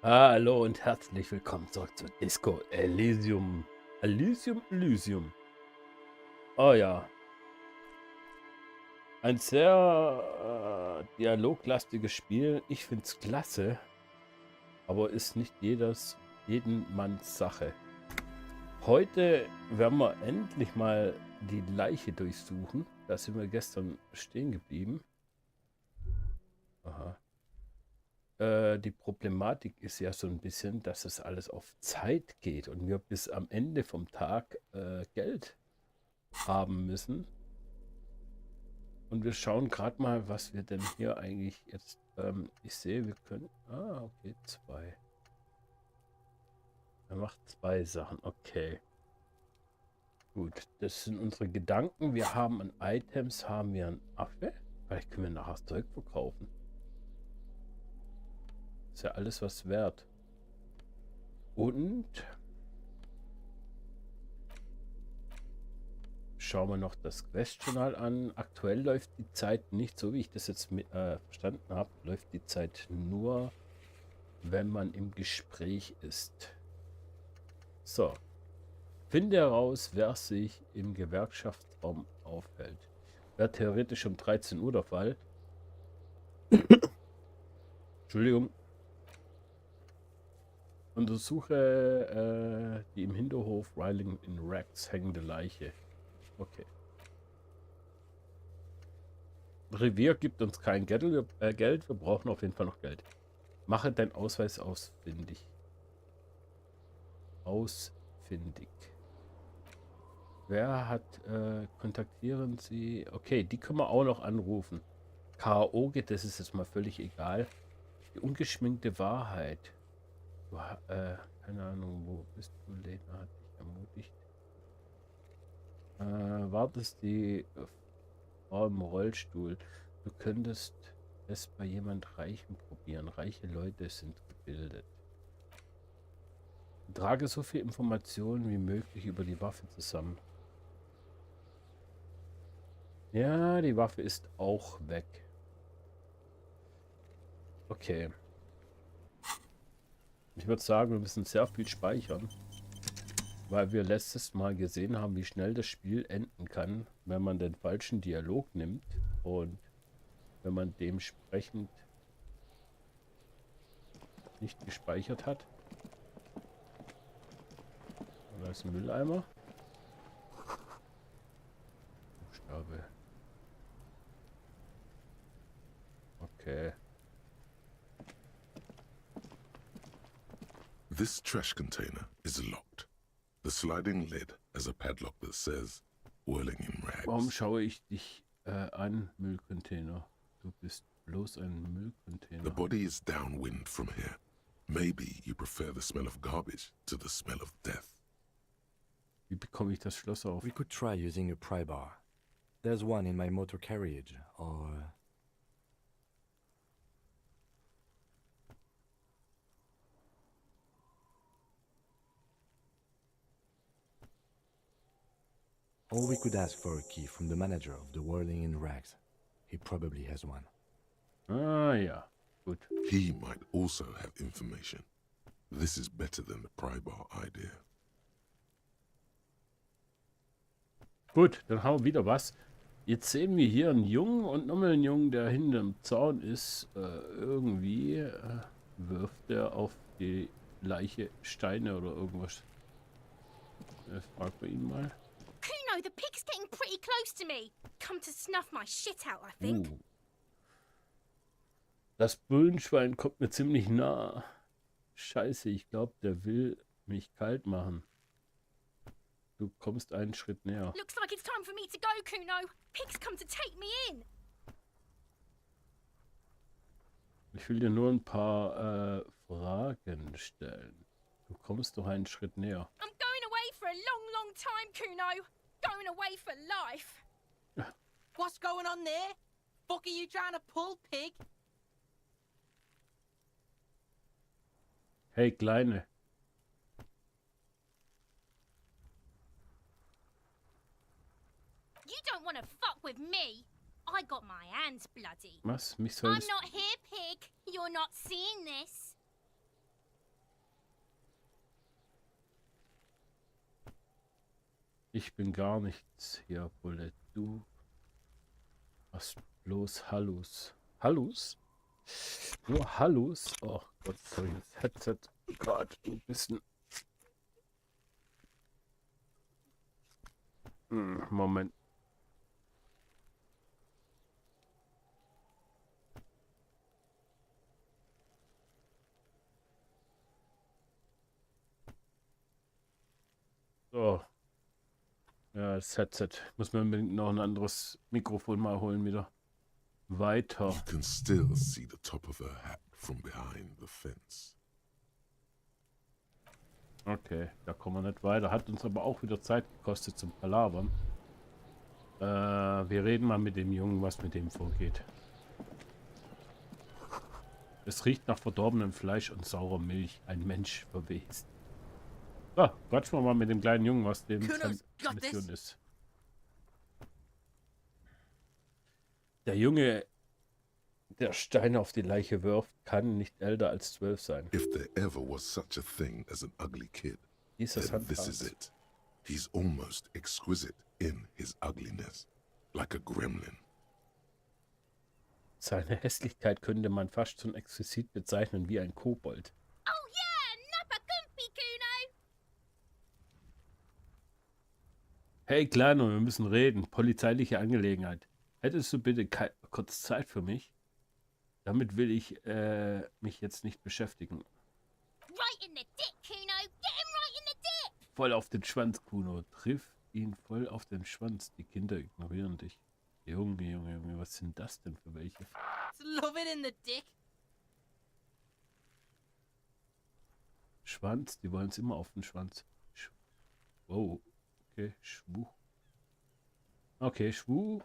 Hallo und herzlich willkommen zurück zu Disco Elysium. Elysium. Oh ja, ein sehr dialoglastiges Spiel. Ich finde es klasse, aber ist nicht jeden Manns Sache. Heute werden wir endlich mal die Leiche durchsuchen. Da sind wir gestern stehen geblieben. Aha. Die Problematik ist ja so ein bisschen, dass es alles auf Zeit geht und wir bis am Ende vom Tag Geld haben müssen. Und wir schauen gerade mal, was wir denn hier eigentlich jetzt. Ich sehe, wir können. Ah, okay, 2. Er macht 2 Sachen. Okay. Gut, das sind unsere Gedanken. Wir haben an Items, haben wir einen Affe. Vielleicht können wir nachher das Zeug verkaufen. Ist ja alles was wert. Und schauen wir noch das Quest-Journal an. Aktuell läuft die Zeit nicht, so wie ich das jetzt verstanden habe, läuft die Zeit nur, wenn man im Gespräch ist. So. Finde heraus, wer sich im Gewerkschaftsraum aufhält. Wäre theoretisch um 13 Uhr der Fall. Entschuldigung. Untersuche die im Hinterhof Whirling-in-Rags hängende Leiche. Okay. Revier gibt uns kein Geld. Wir brauchen auf jeden Fall noch Geld. Mache deinen Ausweis ausfindig. Wer hat, kontaktieren Sie. Okay, die können wir auch noch anrufen. Karaoke, das ist jetzt mal völlig egal. Die ungeschminkte Wahrheit. Du, keine Ahnung, wo bist du? Lena hat dich ermutigt. Wartest die Frau im Rollstuhl. Du könntest es bei jemand Reichem probieren. Reiche Leute sind gebildet. Trage so viel Informationen wie möglich über die Waffe zusammen. Ja, die Waffe ist auch weg. Okay. Ich würde sagen, wir müssen sehr viel speichern, weil wir letztes Mal gesehen haben, wie schnell das Spiel enden kann, wenn man den falschen Dialog nimmt und wenn man dementsprechend nicht gespeichert hat. Da ist ein Mülleimer. Buchstabe. Okay. This trash container is locked. The sliding lid has a padlock that says Whirling-in-Rags. Warum schaue ich dich an, Müllcontainer? Du bist bloß ein Müllcontainer. The body is downwind from here. Maybe you prefer the smell of garbage to the smell of death. Wie bekomme ich das Schloss auf? We could try using a pry bar. There's one in my motor carriage, or... Or we could ask for a key from the manager of the Whirling-in-Rags. He probably has one. Ah ja, gut. He might also have information. This is better than the pry bar idea. Gut, dann haben wir wieder was. Jetzt sehen wir hier einen Jungen und nochmal einen Jungen, der hinterm Zaun ist. Irgendwie wirft er auf die Leiche Steine oder irgendwas. Fragen wir ihn mal. Kuno, the pig's getting pretty close to me. Come to snuff my shit out, I think. Das Bullenschwein kommt mir ziemlich nah. Scheiße, ich glaube, der will mich kalt machen. Du kommst einen Schritt näher. Looks like it's time for me to go, Kuno. Pig's come to take me in. Ich will dir nur ein paar Fragen stellen. Du kommst doch einen Schritt näher. I'm going away for a long, long time, Kuno. Going away for life. What's going on there? Fuck are you trying to pull, pig? Hey, Kleine. You don't want to fuck with me. I got my hands bloody. Was? Mich I'm solltest... not here, pig. You're not seeing this. Ich bin gar nichts hier, Bulle. Du hast bloß Hallus. Hallus? Nur Hallus? Oh Gott, sorry, das Headset gerade ein bisschen. Moment. So. Ja, das Headset. Muss man unbedingt noch ein anderes Mikrofon mal holen wieder. Weiter. You can still see the top of her hat from behind the fence. Okay, da kommen wir nicht weiter. Hat uns aber auch wieder Zeit gekostet zum Palavern. Wir reden mal mit dem Jungen, was mit dem vorgeht. Es riecht nach verdorbenem Fleisch und saurer Milch. Ein Mensch verwest. So, quatschen wir mal mit dem kleinen Jungen, was dem Kudos, got Mission this. ist. Der Junge, der Steine auf die Leiche wirft, kann nicht älter als 12 sein. If there ever was such a thing as an ugly kid, Dieses then this is Handhaben. it. He's almost exquisite in his ugliness, like a gremlin. Seine Hässlichkeit könnte man fast schon exquisit bezeichnen wie ein Kobold. Oh yeah, Nappa Gumpy Kuno. Hey Kleiner, wir müssen reden. Polizeiliche Angelegenheit. Hättest du bitte kurz Zeit für mich? Damit will ich mich jetzt nicht beschäftigen. Right in the dick, Kuno. Get him right in the dick. Voll auf den Schwanz, Kuno. Triff ihn voll auf den Schwanz. Die Kinder ignorieren dich. Junge, Junge, Junge, was sind das denn für welche? It's love it in the dick. Schwanz, die wollen es immer auf den Schwanz. Wow, okay, Schwu. Okay, Schwu.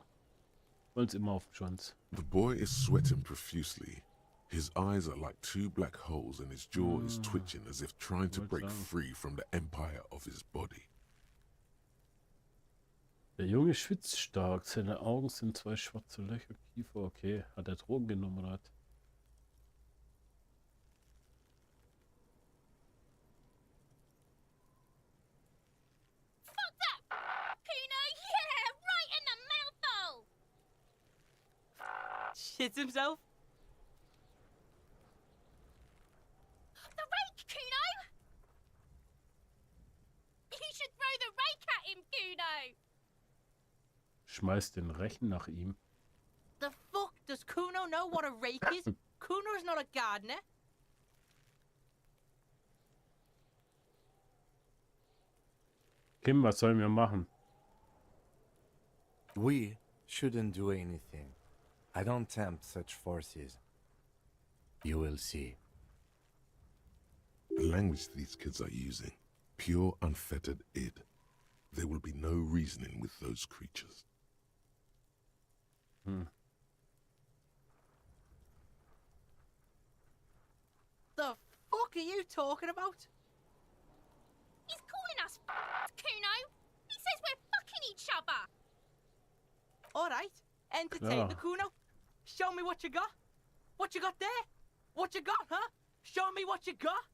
Wollen es immer auf den Schwanz. The boy is sweating profusely. His eyes are like two black holes and his jaw is twitching as if trying to break free from the empire of his body. Der Junge schwitzt stark. Seine Augen sind zwei schwarze Löcher. Kiefer, okay. Hat er Drogen genommen oder hat? Fuck that. Kuno, yeah, right in the mouthhole. Shits himself. The rake, Kuno. You should throw the rake at him, Kuno. Schmeißt den Rechen nach ihm. The fuck does Kuno know what a rake is? Kuno's not a gardener. Kim, was sollen wir machen? We shouldn't do anything. I don't tempt such forces. You will see. The language these kids are using, pure unfettered id. There will be no reasoning with those creatures. The fuck are you talking about? He's calling us Kuno. He says we're fucking each other. Alright, entertain the Ah. Kuno. Show me what you got. What you got there? What you got, huh? Show me what you got.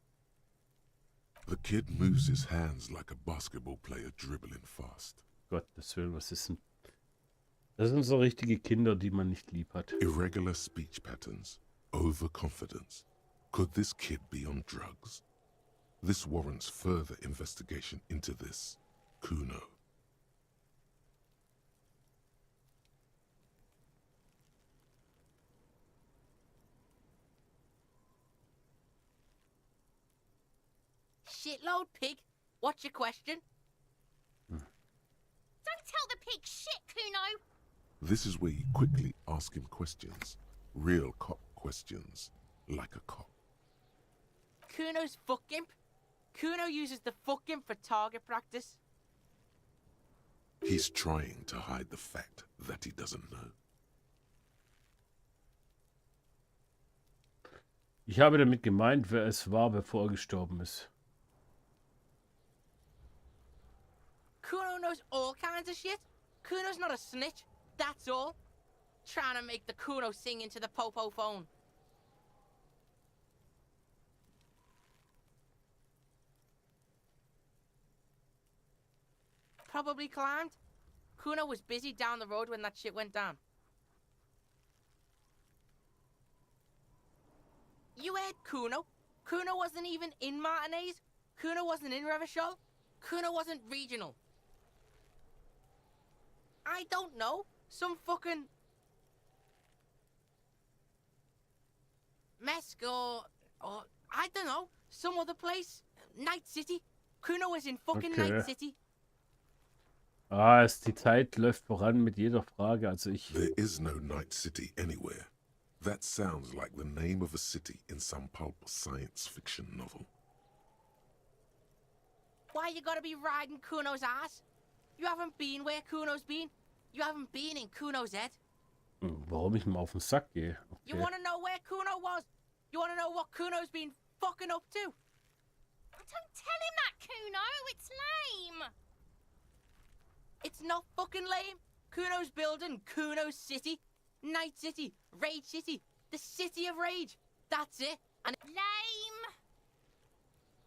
The kid moves his hands like a basketball player dribbling fast. Gottes Willen, was ist denn? Das sind so richtige Kinder, die man nicht lieb hat. Irregular speech patterns, overconfidence. Could this kid be on drugs? This warrants further investigation into this Kuno. Shitload pig. What's your question? Don't tell the pig shit, Kuno. This is where you quickly ask him questions. Real cop questions, like a cop. Kuno's fuck imp. Kuno uses the fuck imp for target practice. He's trying to hide the fact that he doesn't know. Ich habe damit gemeint, wer es war, bevor er gestorben ist. Kuno knows all kinds of shit. Kuno's not a snitch, that's all. Trying to make the Kuno sing into the popo phone. Probably climbed. Kuno was busy down the road when that shit went down. You heard Kuno? Kuno wasn't even in Martinaise. Kuno wasn't in Revachol. Kuno wasn't regional. I don't know. Some fucking... Mesk or I don't know. Some other place. Night City. Kuno was in fucking Okay. Night City. Die Zeit läuft voran mit jeder Frage. Also There is no Night City anywhere. That sounds like the name of a city in some pulp science fiction novel. Why you gotta be riding Kuno's ass? You haven't been where Kuno's been. You haven't been in Kuno's head. Warum ich mal auf den Sack gehe? You Okay. wanna know where Kuno was? You wanna know what Kuno's been fucking up to? Don't tell him that, Kuno. It's lame. It's not fucking lame. Kuno's building Kuno's city. Night City. Rage City. The City of Rage. That's it. And Lame.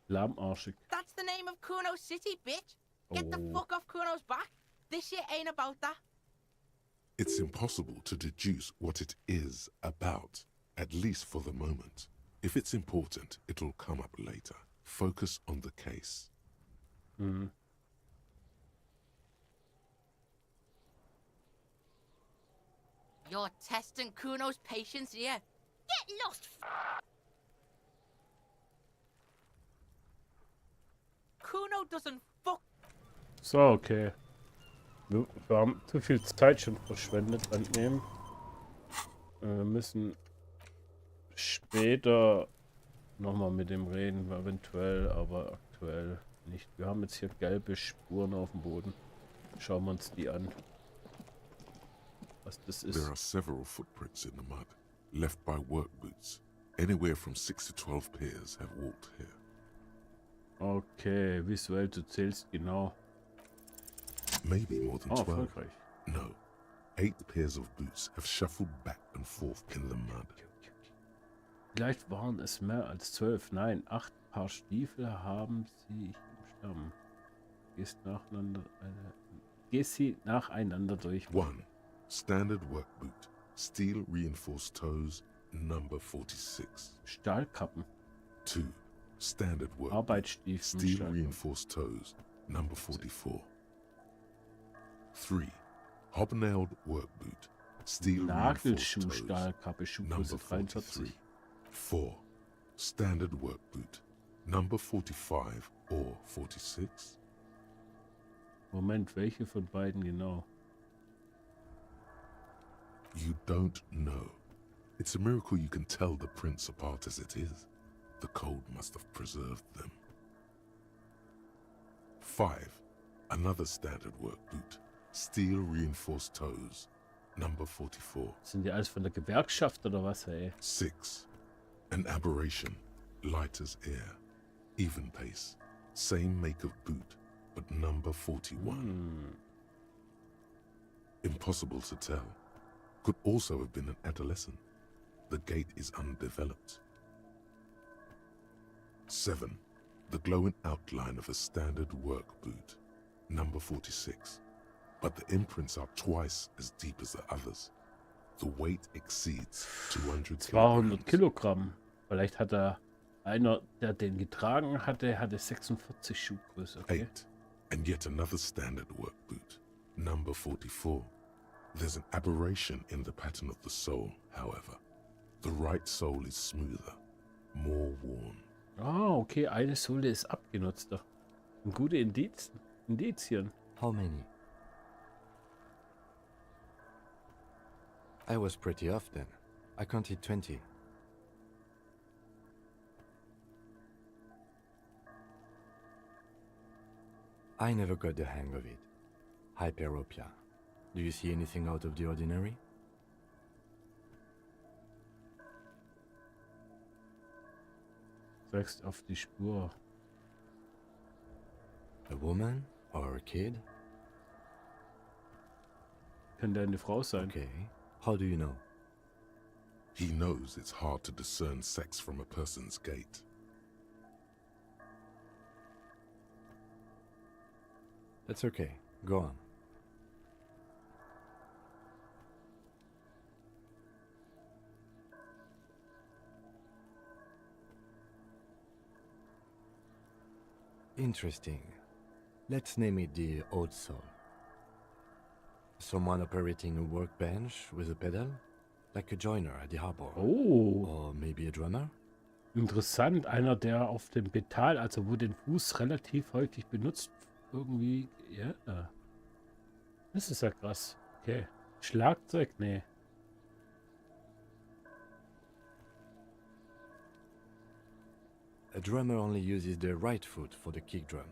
Lahmarschig. that's the name of Kuno's city, bitch. Get the Oh. fuck off Kuno's back. This shit ain't about that. It's impossible to deduce what it is about, at least for the moment. If it's important, it'll come up later. Focus on the case. Mhm. You're testing Kuno's patience here. Get lost. Kuno doesn't fuck. So, okay. Wir haben zu viel Zeit schon verschwendet an dem. Wir müssen später nochmal mit dem reden, eventuell, aber aktuell nicht. Wir haben jetzt hier gelbe Spuren auf dem Boden. Schauen wir uns die an. Was das There ist. are several footprints in the mud, left by work boots. Anywhere from 6 to 12 pairs have walked here. Okay, visuell, du zählst genau. Maybe more than Oh, 12. erfolgreich. No. 8 pairs of boots have shuffled back and forth in the mud. Vielleicht waren es mehr als 12. Nein, 8 Paar Stiefel haben sie im Stamm. Gehst sie nacheinander durch. 1. Standard work boot. Steel reinforced toes. Number 46. Stahlkappen. 2. Standard work boot. Arbeitsstiefel. Steel Stahlkappen. reinforced toes. Number 44. 3. Hobnailed work boot. Steel reinforced Nagelschuh, toes. Stahlkappe, Schuhgröße Number 43. 43. 4. Standard work boot. Number 45 or 46. Moment, welche von beiden genau? You don't know. It's a miracle you can tell the prints apart as it is. The cold must have preserved them. 5. Another standard work boot. Steel reinforced toes. Number 44. Sind die alles von der Gewerkschaft oder was, ey? 6. An aberration. Light as air. Even pace. Same make of boot, but number 41. Impossible to tell. Could also have been an adolescent. The gait is undeveloped. 7. The glowing outline of a standard work boot. Number 46. But the imprints are twice as deep as the others. The weight exceeds 200 200 kilograms. Kilogramm. Vielleicht hat einer, der den getragen hatte 46 Schuhgröße. Okay. 8. And yet another standard work boot. Number 44. There's an aberration in the pattern of the sole, however. The right sole is smoother, more worn. Ah, okay, eine Sohle ist abgenutzter. Gute Indizien. How many? I was pretty off then. I counted 20. I never got the hang of it. Hyperopia. Do you see anything out of the ordinary? Wächst auf die Spur. A woman or a kid? Könnte eine Frau sein. Okay. How do you know? He knows it's hard to discern sex from a person's gait. That's okay. Go on. Interesting. Let's name it the Old Soul. Someone operating a workbench with a pedal? Like a joiner at the harbor. Oh, Or maybe a drummer? interessant. Einer, der auf dem Pedal, also wo den Fuß relativ häufig benutzt, irgendwie, ja. Das ist ja krass. Okay. Schlagzeug? Nee. A drummer only uses the right foot for the kick drum.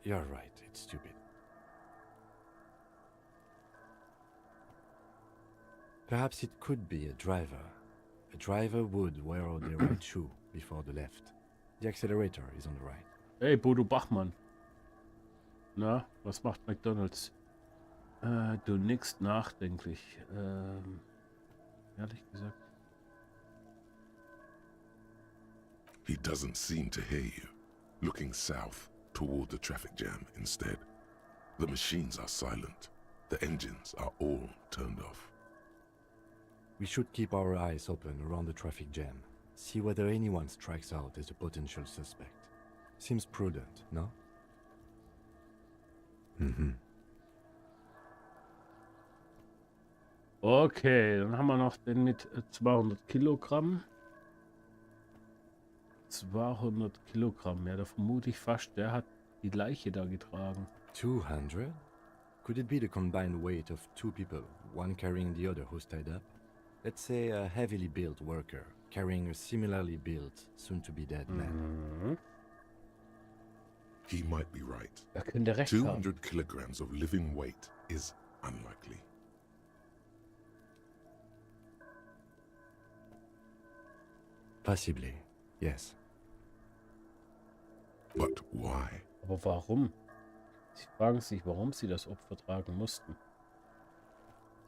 You're right, it's stupid. Perhaps it could be a driver. A driver would wear the right shoe before the left. The accelerator is on the right. Hey, Bodo Bachmann. Na, was macht McDonald's? Du nickst nachdenklich. Ehrlich gesagt. He doesn't seem to hear you, looking south toward the traffic jam instead. The machines are silent. The engines are all turned off. We should keep our eyes open around the traffic jam. See whether anyone strikes out as a potential suspect. Seems prudent, no? Okay, dann haben wir noch den mit 200 Kilogramm. 200 Kilogramm, ja, da vermute ich fast, der hat die Leiche da getragen. 200? Could it be the combined weight of two people, one carrying the other who's tied up? Let's say a heavily built worker carrying a similarly built, soon-to-be-dead man. He might be right. Da könnte recht haben. 200 kilograms of living weight is unlikely. Possibly, yes. But why? Aber warum? Sie fragen sich, warum sie das Opfer tragen mussten.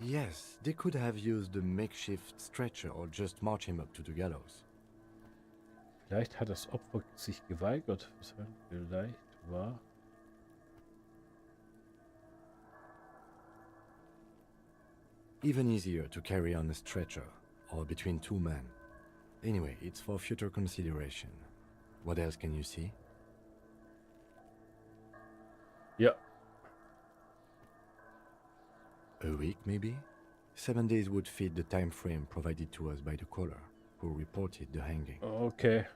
Yes, they could have used a makeshift stretcher or just march him up to the gallows. Vielleicht hat das Opfer sich geweigert. Vielleicht war... Even easier to carry on a stretcher, or between two men. Anyway, it's for future consideration. What else can you see? Ja. A week, maybe? 7 days would fit the time frame provided to us by the caller, who reported the hanging. Okay.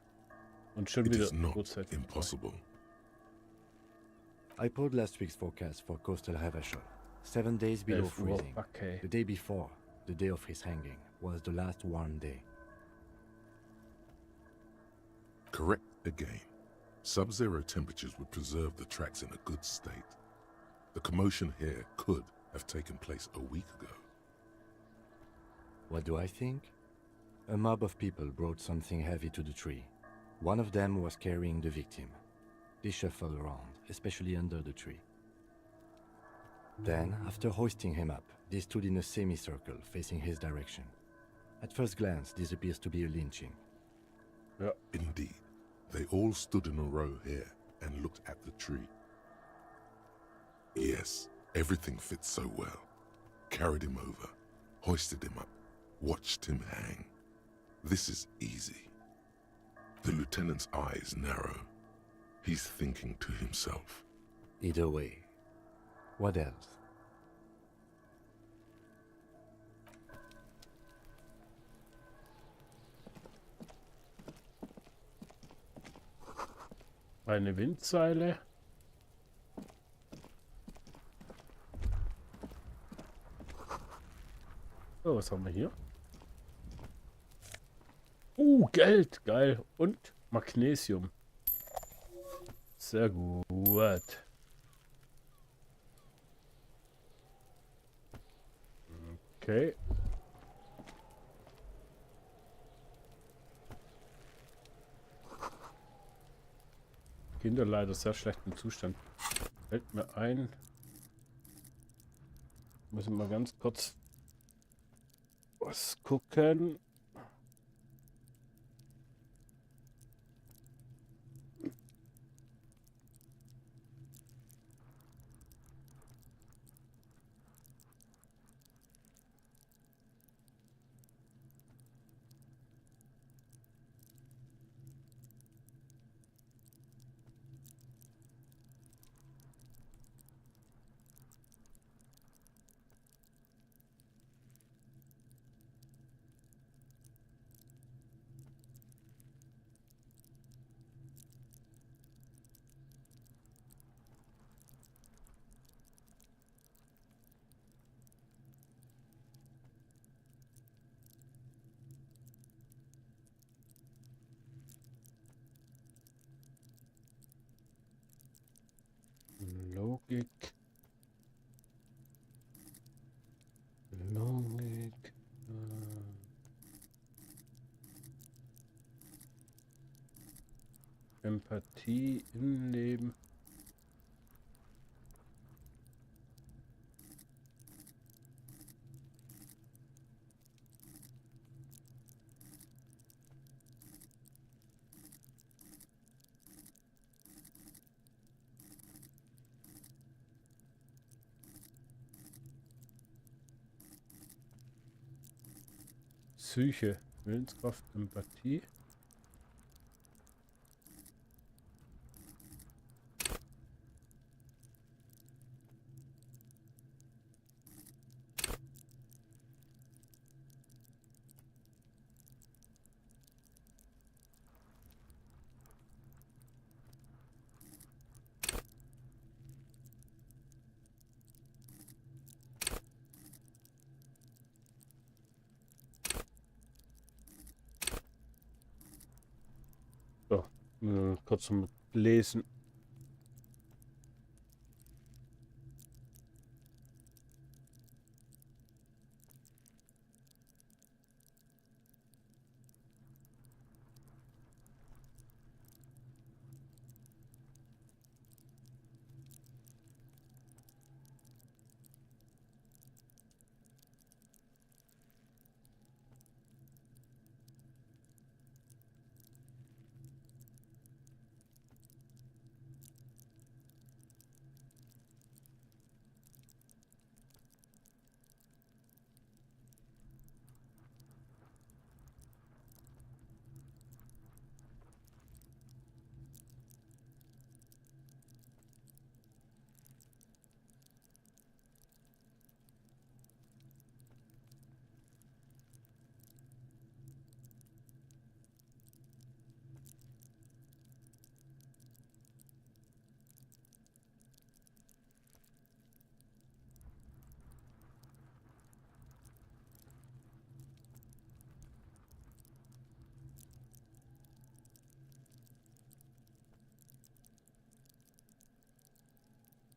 Und schon It wieder is not Uhrzeit vorbei. impossible. I pulled last week's forecast for coastal Havashol. 7 days below 11 Uhr, freezing. okay. The day before, the day of his hanging, was the last warm day. Correct again. Sub-zero temperatures would preserve the tracks in a good state. The commotion here could have taken place a week ago. What do I think? A mob of people brought something heavy to the tree. One of them was carrying the victim. They shuffled around, especially under the tree. Then, after hoisting him up, they stood in a semicircle facing his direction. At first glance, this appears to be a lynching. Ja. Indeed, they all stood in a row here and looked at the tree. Yes, everything fits so well. Carried him over, hoisted him up, watched him hang. This is easy. The lieutenant's eyes narrow. He's thinking to himself. Either way. What else? Eine Windseile. So, was haben wir hier? Geld, geil. Und Magnesium. Sehr gut. Okay. Kinder leider sehr schlechten Zustand. Fällt mir ein. Müssen wir ganz kurz was gucken. Logik. Logik. Empathie im Leben. Psyche, Willenskraft, Empathie. So, kurz zum Lesen.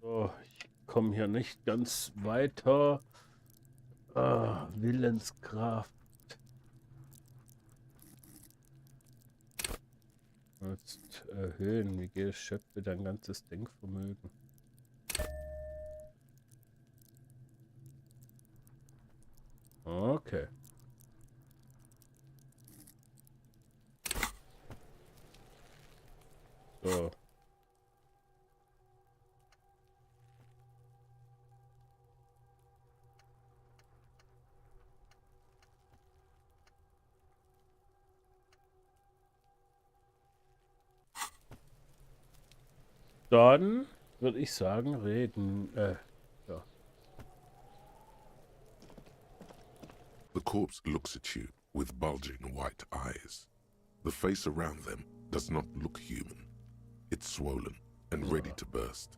So, ich komme hier nicht ganz weiter. Willenskraft. Jetzt erhöhen. Wie geht es? Schöpfe dein ganzes Denkvermögen. Okay. So. Dann würde ich sagen, reden. Ja. The corpse looks at you with bulging white eyes. The face around them does not look human. It's swollen and ready to burst.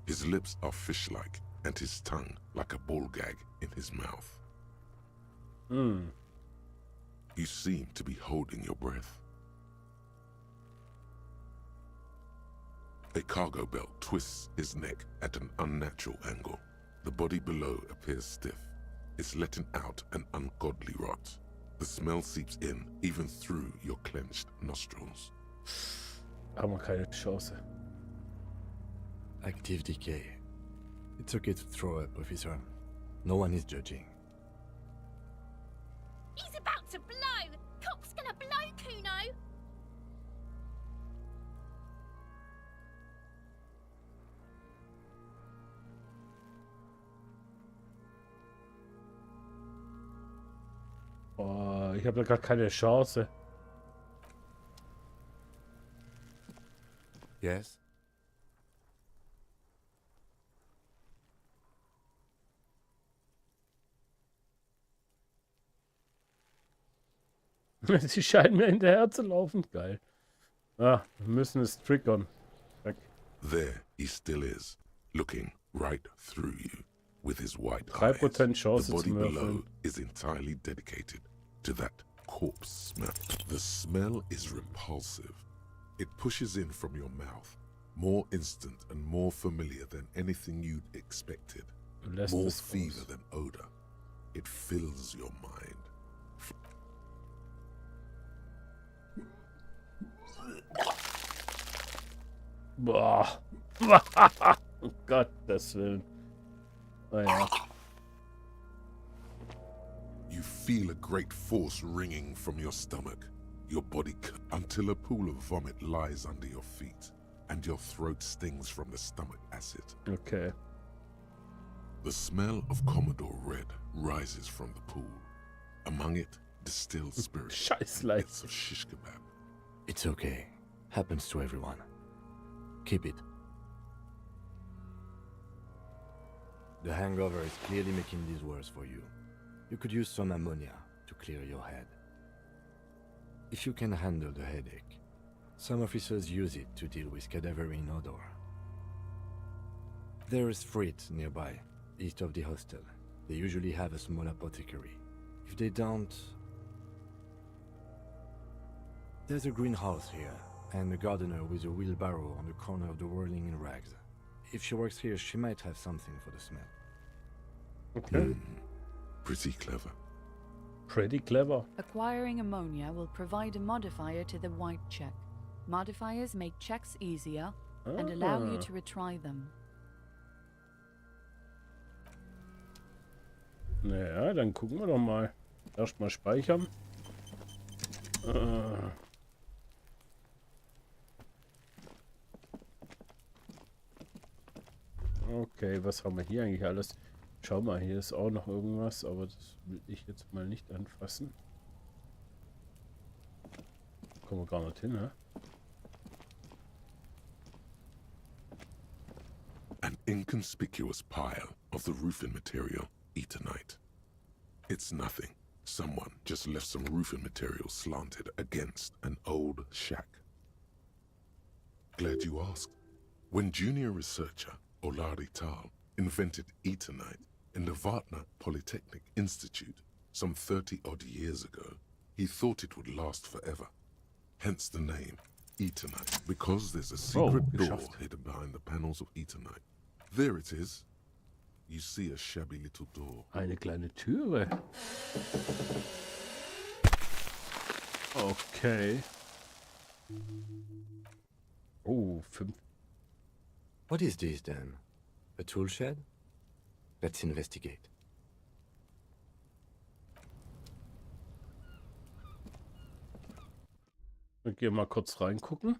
His lips are fish-like and his tongue like a ball gag in his mouth. You seem to be holding your breath. A cargo belt twists his neck at an unnatural angle. The body below appears stiff. It's letting out an ungodly rot. The smell seeps in even through your clenched nostrils. Haben wir keine Chance. Active decay. It's okay to throw up, officer. No one is judging. He's about to blow! Cop's gonna blow, Kuno! Oh, ich habe da gar keine Chance. Yes? Sie scheinen mir hinterher zu laufen. Geil. Ah, wir müssen es triggern. Zack. There he still is, looking right through you with his white 3% eyes. Chance The body zum below Öffnen. is entirely dedicated to that corpse smell. The smell is repulsive. It pushes in from your mouth, More instant and more familiar than anything you'd expected. Du lässt More es fever raus. than odor. It fills your mind. Boah. Oh Gottes Willen. Naja. You feel a great force ringing from your stomach, your body, until a pool of vomit lies under your feet, and your throat stings from the stomach acid. Okay. The smell of Commodore Red rises from the pool. Among it, distilled spirits. Scheißleid. Bits of shish kebab. It's okay. Happens to everyone. Keep it. The hangover is clearly making this worse for you. You could use some ammonia to clear your head. If you can handle the headache, some officers use it to deal with cadaverine odor. There is Frit nearby, east of the hostel. They usually have a small apothecary. If they don't... There's a greenhouse here, and a gardener with a wheelbarrow on the corner of the Whirling-in-Rags. If she works here, she might have something for the smell. Okay. Pretty clever. Pretty clever. Acquiring ammonia will provide a modifier to the white check. Modifiers make checks easier and allow you to retry them. Naja, dann gucken wir doch mal. Erstmal speichern. Okay, was haben wir hier eigentlich alles? Schau mal, hier ist auch noch irgendwas, aber das will ich jetzt mal nicht anfassen. Kommen wir gar nicht hin, ne? An inconspicuous pile of the roofing material, Eternite. It's nothing. Someone just left some roofing material slanted against an old shack. Glad you asked. When junior researcher Olari Tal invented Eternite in the Vartna Polytechnic Institute some 30-odd years ago, he thought it would last forever. Hence the name, Eternite, because there's a secret door geschafft. hidden behind the panels of Eternite. There it is. You see a shabby little door. Eine kleine Türe. Okay. Oh, 5. What is this then? A tool shed? Let's investigate. Wir gehen mal kurz reingucken.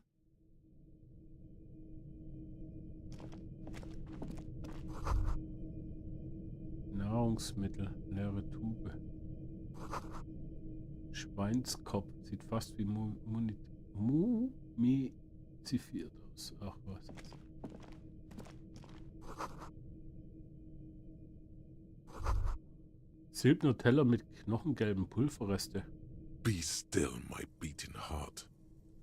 Nahrungsmittel, leere Tube. Schweinskopf, sieht fast wie mumifiziert aus. Ach was. Silberner Teller mit knochengelben Pulverreste. Be still, my beating heart.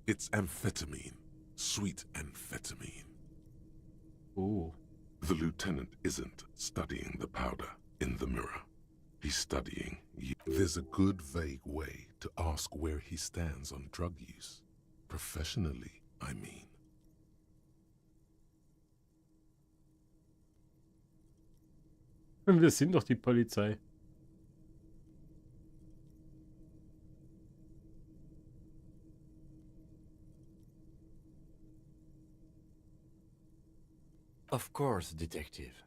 It's amphetamine. Sweet amphetamine. Oh. The lieutenant isn't studying the powder in the mirror. He's studying you. There's a good vague way to ask where he stands on drug use. Professionally, I mean. Wir sind doch die Polizei. Of course, detective.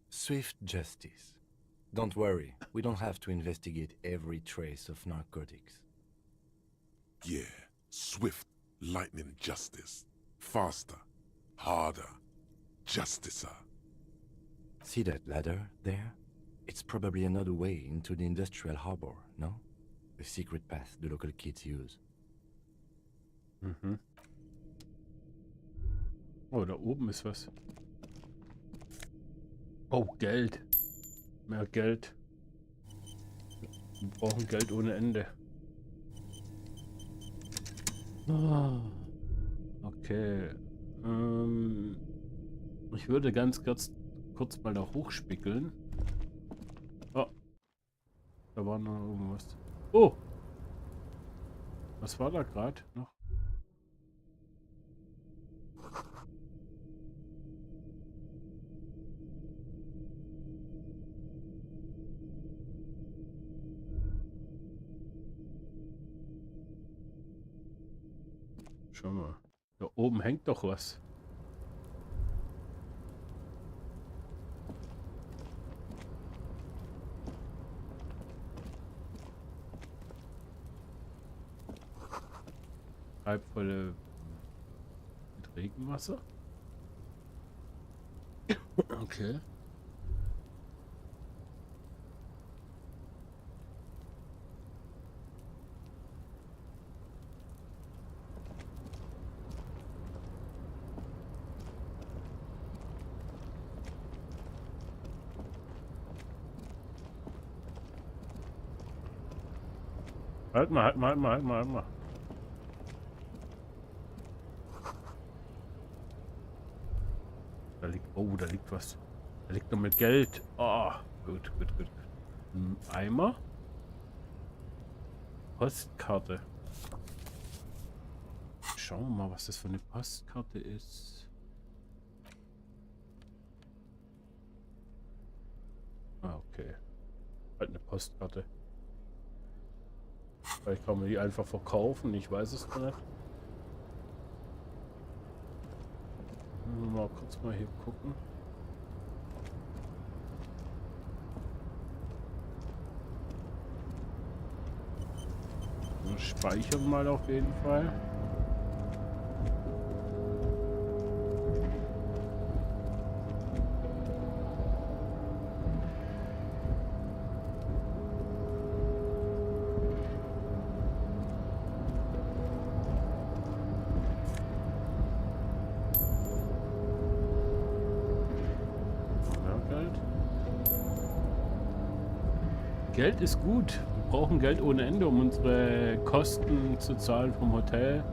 Swift justice. Don't worry, we don't have to investigate every trace of narcotics. Yeah, swift, lightning justice. Faster, harder, justicer. See that ladder there? It's probably another way into the industrial harbor, no? A secret path the local kids use. Mhm. Oh, da oben ist was. Oh, Geld. Mehr Geld. Wir brauchen Geld ohne Ende. Ah, okay. Ich würde ganz kurz mal da hochspickeln. Oh. Da war noch irgendwas. Oh! Was war da gerade noch? Schau mal. Da oben hängt doch was. Halbvolle mit Regenwasser. Okay. Halt mal. Da liegt was. Da liegt noch mit Geld. Oh, gut. Ein Eimer. Postkarte. Schauen wir mal, was das für eine Postkarte ist. Ah, okay. Halt eine Postkarte. Vielleicht kann man die einfach verkaufen, ich weiß es nicht. Mal kurz mal hier gucken. Wir speichern mal auf jeden Fall. Geld ist gut. Wir brauchen Geld ohne Ende, um unsere Kosten zu zahlen vom Hotel.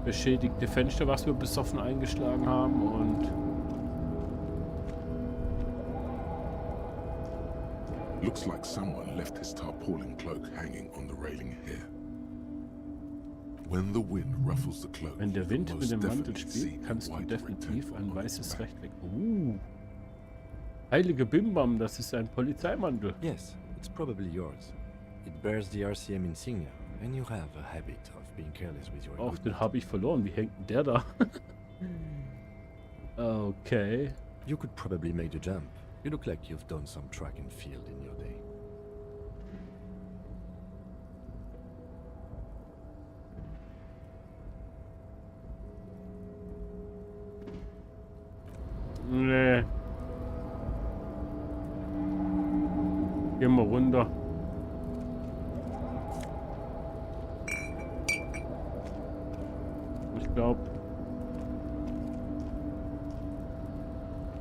Beschädigte Fenster, was wir besoffen eingeschlagen haben und... Looks like someone left his tarpaulin cloak hanging on the railing here. When the wind ruffles the cloak, Wenn der Wind you'll mit dem most Mantel definitely see spielt, a kannst du white definitiv rectangle ein on its weißes back. Rechteck. Heilige Bimbam, das ist ein Polizeimantel. Yes, it's probably yours. It bears the RCM insignia, and you have a habit of being careless with your Auch den equipment. habe ich verloren. Wie hängt denn der da? Okay. You could probably make the jump. You look like you've done some track and field in your day. Nee. Gehen wir runter. Ich glaube,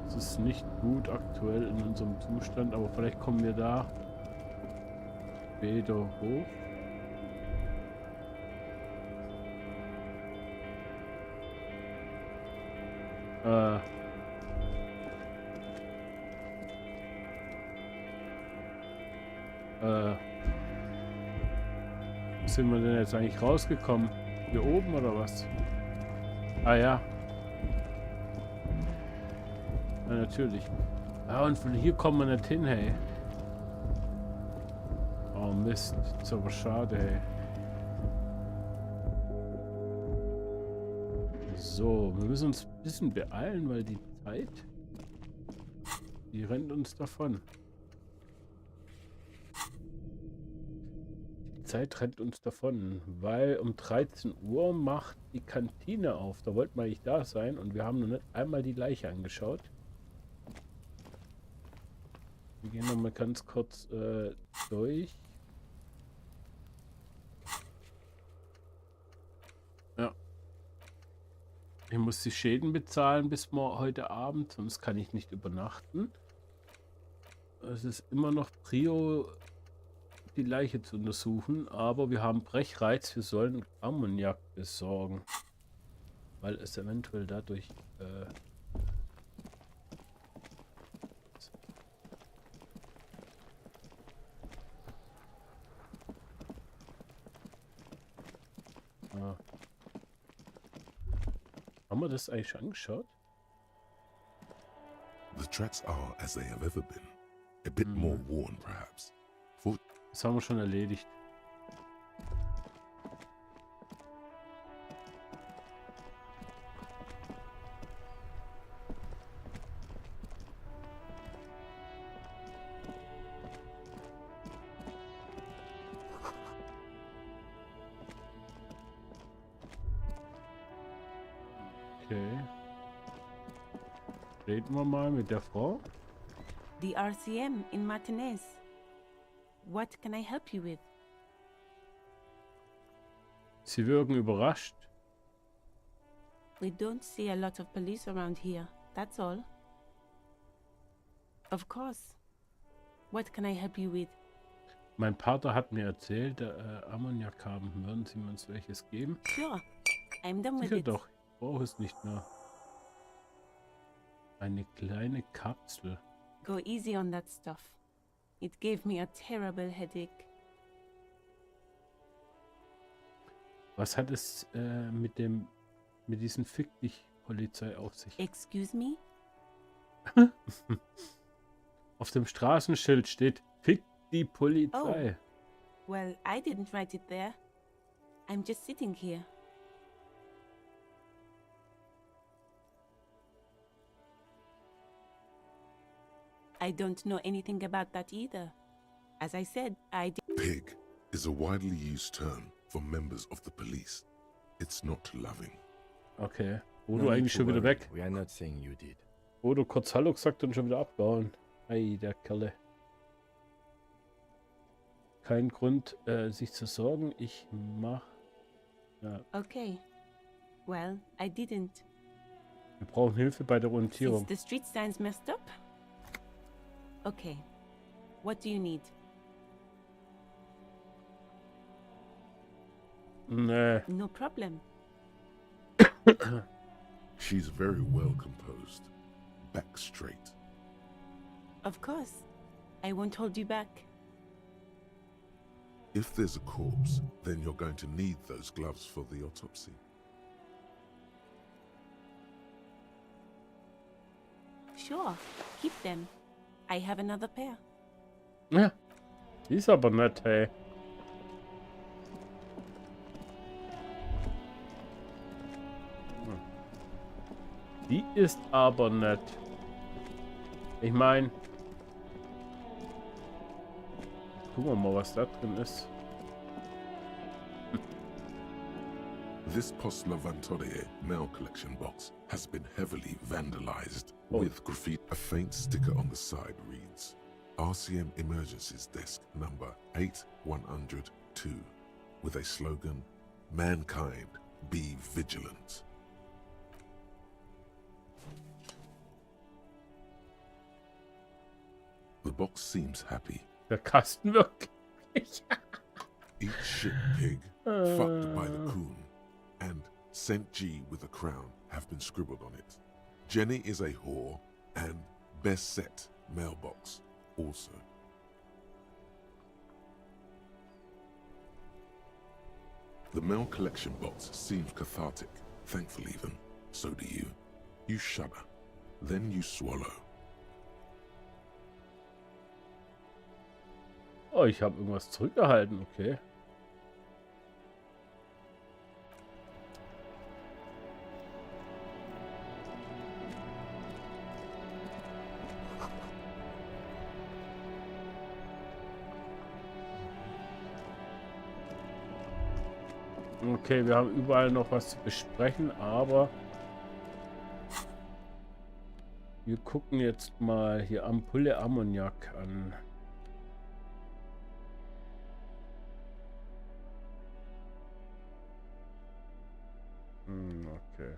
es ist nicht gut aktuell in unserem Zustand, aber vielleicht kommen wir da später hoch. Wo sind wir denn jetzt eigentlich rausgekommen? Hier oben oder was? Ah ja. Ja, natürlich. Ah, und von hier kommen wir nicht hin, hey. Oh Mist, das ist aber schade, hey. So, wir müssen uns ein bisschen beeilen, weil die Zeit, die rennt uns davon. Die Zeit rennt uns davon, weil um 13 Uhr macht die Kantine auf. Da wollten wir eigentlich da sein und wir haben noch nicht einmal die Leiche angeschaut. Wir gehen noch mal ganz kurz durch. Ja. Ich muss die Schäden bezahlen bis heute Abend, sonst kann ich nicht übernachten. Es ist immer noch Prio, die Leiche zu untersuchen, aber wir haben Brechreiz, wir sollen Ammoniak besorgen, weil es eventuell dadurch haben wir das eigentlich schon angeschaut? The tracks are as they have ever been. A bit more worn, perhaps. Das haben wir schon erledigt. Okay. Reden wir mal mit der Frau. The RCM in Martinaise. What can I help you with? Sie wirken überrascht. We don't see a lot of police around here, that's all. Of course. What can I help you with? Mein Partner hat mir erzählt, Ammoniak haben. Würden Sie mir uns welches geben? Sure, I'm done with Sicher it. doch. Ich brauche es nicht mehr. Eine kleine Kapsel. Go easy on that stuff. It gave me a terrible headache. Was hat es mit diesem Fick dich Polizei auf sich? Excuse me? Auf dem Straßenschild steht Fick die Polizei. Well, I didn't write it there. I'm just sitting here. I don't know anything about that either. As I said, I did. Pig is a widely used term for members of the police. It's not loving. Okay. No Odo need eigentlich to schon wieder worry. weg. We are not saying you did. Odo kurz Hallo gesagt und schon wieder abgehauen. Ei, der Kerle. Kein Grund, sich zu sorgen. Ich mach... Ja, Okay. Well, I didn't. wir brauchen Hilfe bei der Since Orientierung. the street sign's messed up? Okay. What do you need? Nee. No problem. She's very well composed. Back straight. Of course. I won't hold you back. If there's a corpse, then you're going to need those gloves for the autopsy. Sure. Keep them. I have another pair. Ja. Die ist aber nett, hey. Die ist aber nett. Ich meine... Gucken wir mal, was da drin ist. This Postlavantorie mail collection box has been heavily vandalized Oh. with graffiti. A faint sticker on the side reads, RCM Emergencies Desk number 8102, with a slogan, Mankind, be vigilant. The box seems happy. Der Kasten wirklich. Eat shit pig, fucked by the coon, and St. G with a crown have been scribbled on it. Jenny is a whore, and best set mailbox also. The mail collection box seems cathartic, thankful even. So do you. You shudder, then you swallow. Oh, ich habe irgendwas zurückgehalten, okay. Okay, wir haben überall noch was zu besprechen, aber wir gucken jetzt mal hier Ampulle Ammoniak an. Okay.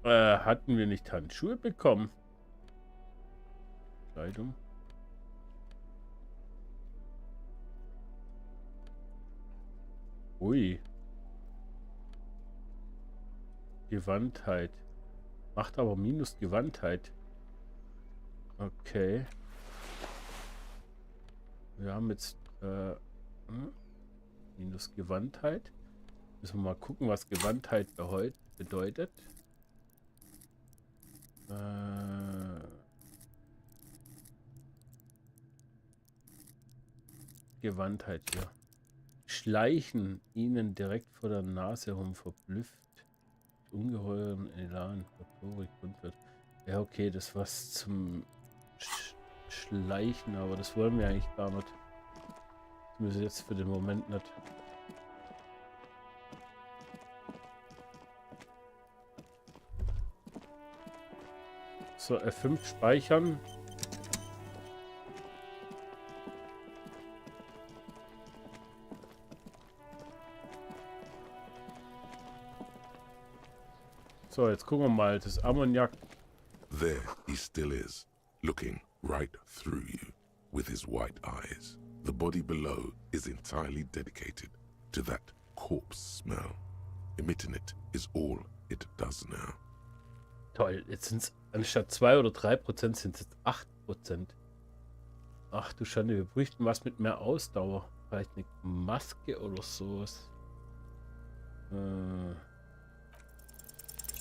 Hatten wir nicht Handschuhe bekommen? Kleidung. Ui. Gewandtheit. Macht aber minus Gewandtheit. Okay. Wir haben jetzt minus Gewandtheit. Müssen wir mal gucken, was Gewandtheit bedeutet. Gewandtheit hier. Schleichen ihnen direkt vor der Nase herum, verblüfft. Ungeheuren Elan, Rhetorik, Grundwert. Ja, okay, das war's zum Schleichen, aber das wollen wir eigentlich gar nicht. Das müssen wir jetzt für den Moment nicht. So, F5 speichern. So, jetzt gucken wir mal, das Ammoniak. There he still is, looking right through you with his white eyes. The body below is entirely dedicated to that corpse smell. Emitting it is all it does now. Toll, jetzt sind es anstatt 2 oder 3% sind es 8%. Ach du Schande, wir bräuchten was mit mehr Ausdauer. Vielleicht eine Maske oder sowas.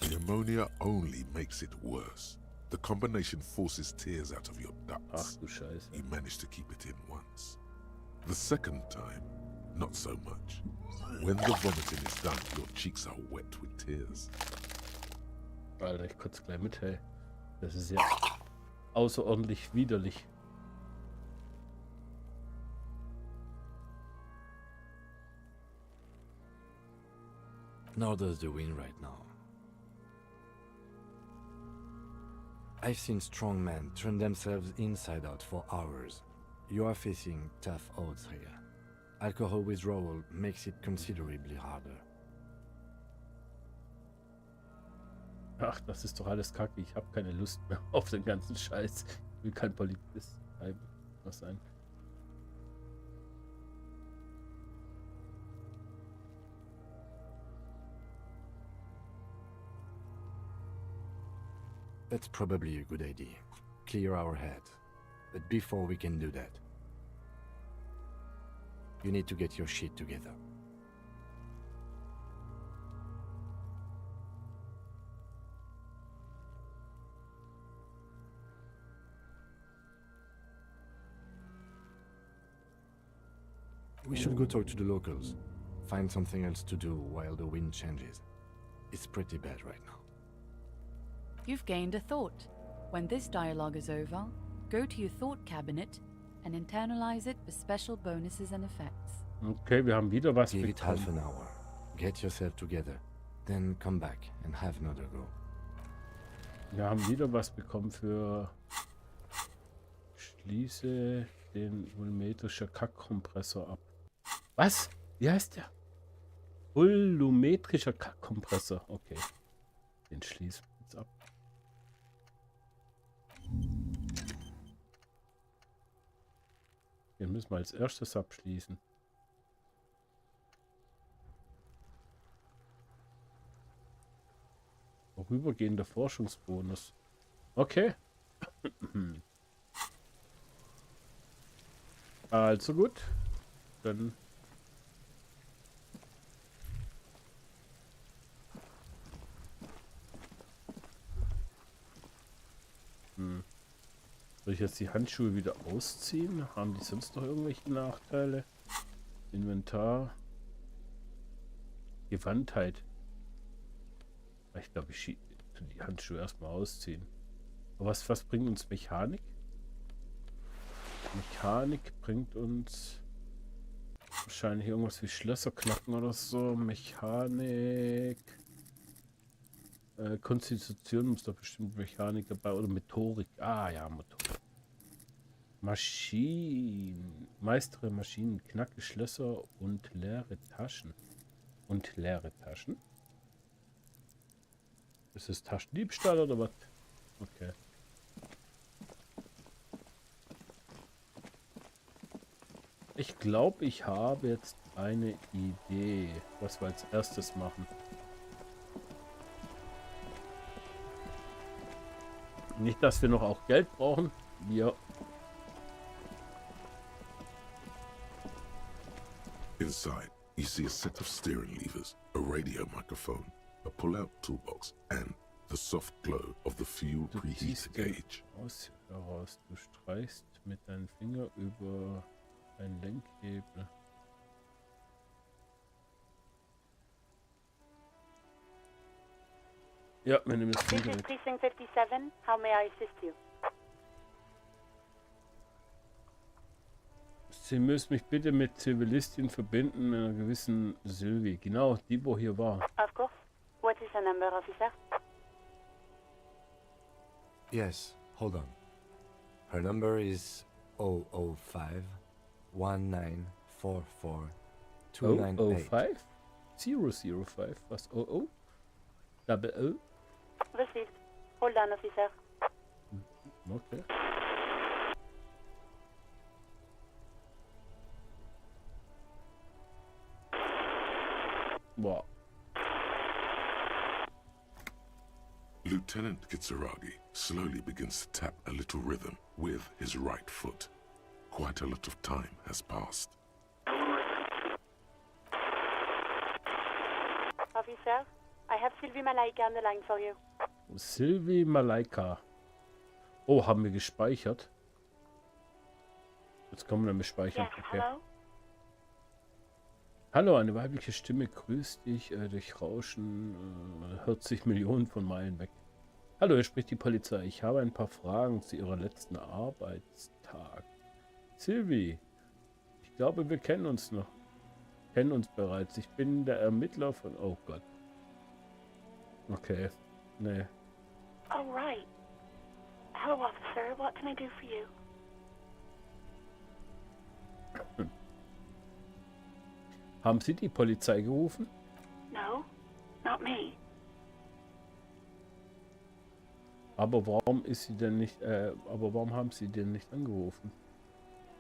The ammonia only makes it worse. The combination forces tears out of your Ach ducts. du Scheiße. You manage to keep it in once. The second time, not so much. When the vomiting is done, your cheeks are wet with tears. Alter, ich kotze gleich mit, hey. Das ist ja außerordentlich widerlich. Nor does the wind right now. I've seen strong men turn themselves inside out for hours. You are facing tough odds here. Alcohol withdrawal makes it considerably harder. Ach, das ist doch alles kacke. Ich habe keine Lust mehr auf den ganzen Scheiß. Ich will kein Polizist sein. That's probably a good idea. Clear our heads. But before we can do that, you need to get your shit together. We should go talk to the locals. Find something else to do while the wind changes. It's pretty bad right now. You've gained a thought. When this dialogue is over, go to your thought cabinet and internalize it with special bonuses and effects. Okay, wir haben wieder was Give it half bekommen. an hour. Get yourself together. Then come back and have another go. Wir haben wieder was bekommen für schließe den volumetrischer Kackkompressor ab. Was? Wie heißt der? Volumetrischer Kackkompressor. Okay. Den schließen wir jetzt ab. Den müssen wir als erstes abschließen. Vorübergehender Forschungsbonus. Okay. Also gut. Dann soll ich jetzt die Handschuhe wieder ausziehen? Haben die sonst noch irgendwelche Nachteile? Inventar. Gewandtheit. Ich glaube, ich tue die Handschuhe erstmal ausziehen. Aber was bringt uns Mechanik? Mechanik bringt uns wahrscheinlich irgendwas wie Schlösser knacken oder so. Mechanik. Konstitution muss doch bestimmt Mechanik dabei oder Motorik. Ah ja, Motorik. Maschinen. Meistere Maschinen, knacke Schlösser und leere Taschen. Und leere Taschen? Ist es Taschendiebstahl oder was? Okay. Ich glaube, ich habe jetzt eine Idee, was wir als erstes machen. Nicht, dass wir noch auch Geld brauchen. Wir. Inside, you see a set of steering levers, a radio microphone, a pull-out toolbox, and the soft glow of the fuel Du preheater ziehst den gauge. aus heraus. Du streichst mit deinem Finger über einen Lenkhebel. Ja, wir nehmen das This Video is mit. Precinct 57. How may I assist you? Sie müssen mich bitte mit Zivilistin verbinden, mit einer gewissen Sylvie. Genau, die, wo hier war. Of course. What is the number, officer? Yes, hold on. Her number is 005 1944 298. 005? 005? Was? Oh? Double O? Received. Hold on, officer. Okay. Wow. Lieutenant Kitsuragi slowly begins to tap a little rhythm with his right foot. Quite a lot of time has passed. Officer, I have Sylvie Malaika on the line for you. Sylvie Malaika. Oh, haben wir gespeichert? Jetzt kommen wir damit speichern. Yes, Okay. hello? Hallo, eine weibliche Stimme grüßt dich durch Rauschen, hört sich Millionen von Meilen weg. Hallo, hier spricht die Polizei. Ich habe ein paar Fragen zu Ihrer letzten Arbeitstag. Sylvie, ich glaube, wir kennen uns noch. Kennen uns bereits. Ich bin der Ermittler von... Oh Gott. Okay. Nee. Oh, right. Hello, officer. What can I do for you? Haben Sie die Polizei gerufen? No, not me. Aber warum ist sie denn nicht... aber warum haben Sie denn nicht angerufen?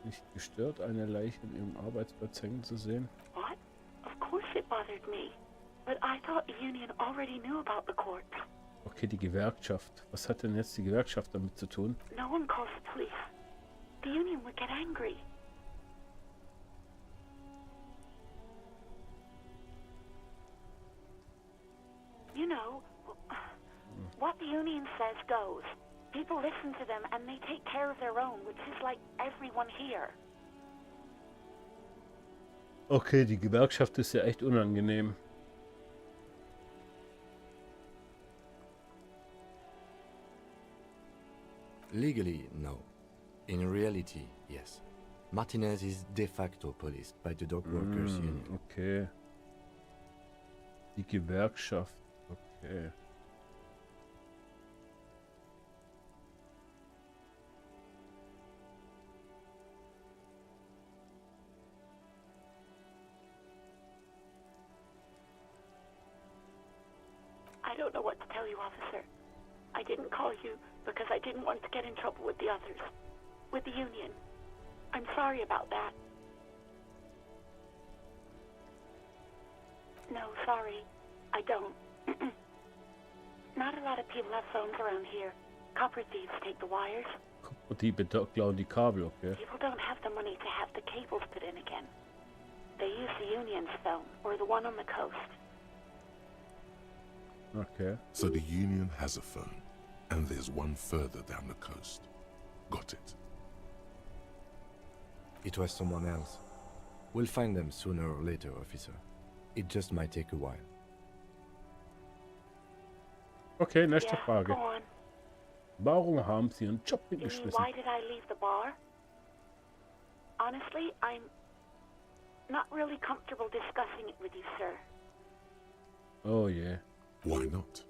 Nicht gestört, eine Leiche in Ihrem Arbeitsplatz hängen zu sehen? What? Of course it bothered me. But I thought the union already knew about the corpse. Okay, die Gewerkschaft. Was hat denn jetzt die Gewerkschaft damit zu tun? No one calls the police. The union would get angry. You know, what the union says goes. People listen to them and they take care of their own, which is like everyone here. Okay, die Gewerkschaft ist ja echt unangenehm. Legally, no. In reality, yes. Martinaise is de facto policed by the dock workers union. Okay. Die Gewerkschaft. Okay. I don't know what to tell you, officer. I didn't call you because I didn't want to get in trouble with the others. With the union. I'm sorry about that. No, sorry. I don't. Not a lot of people have phones around here. Copper thieves take the wires. Die klauen die Kabel, okay. People don't have the money to have the cables put in again. They use the union's phone, or the one on the coast. Okay. So the union has a phone, and there's one further down the coast. Got it. It was someone else. We'll find them sooner or later, officer. It just might take a while. Okay, nächste Yeah, Frage. go on. Warum haben Sie Ihren Job You mean, hingeschmissen? why did I leave the bar? Honestly, I'm not really comfortable discussing it with you, sir. Oh je. Why not?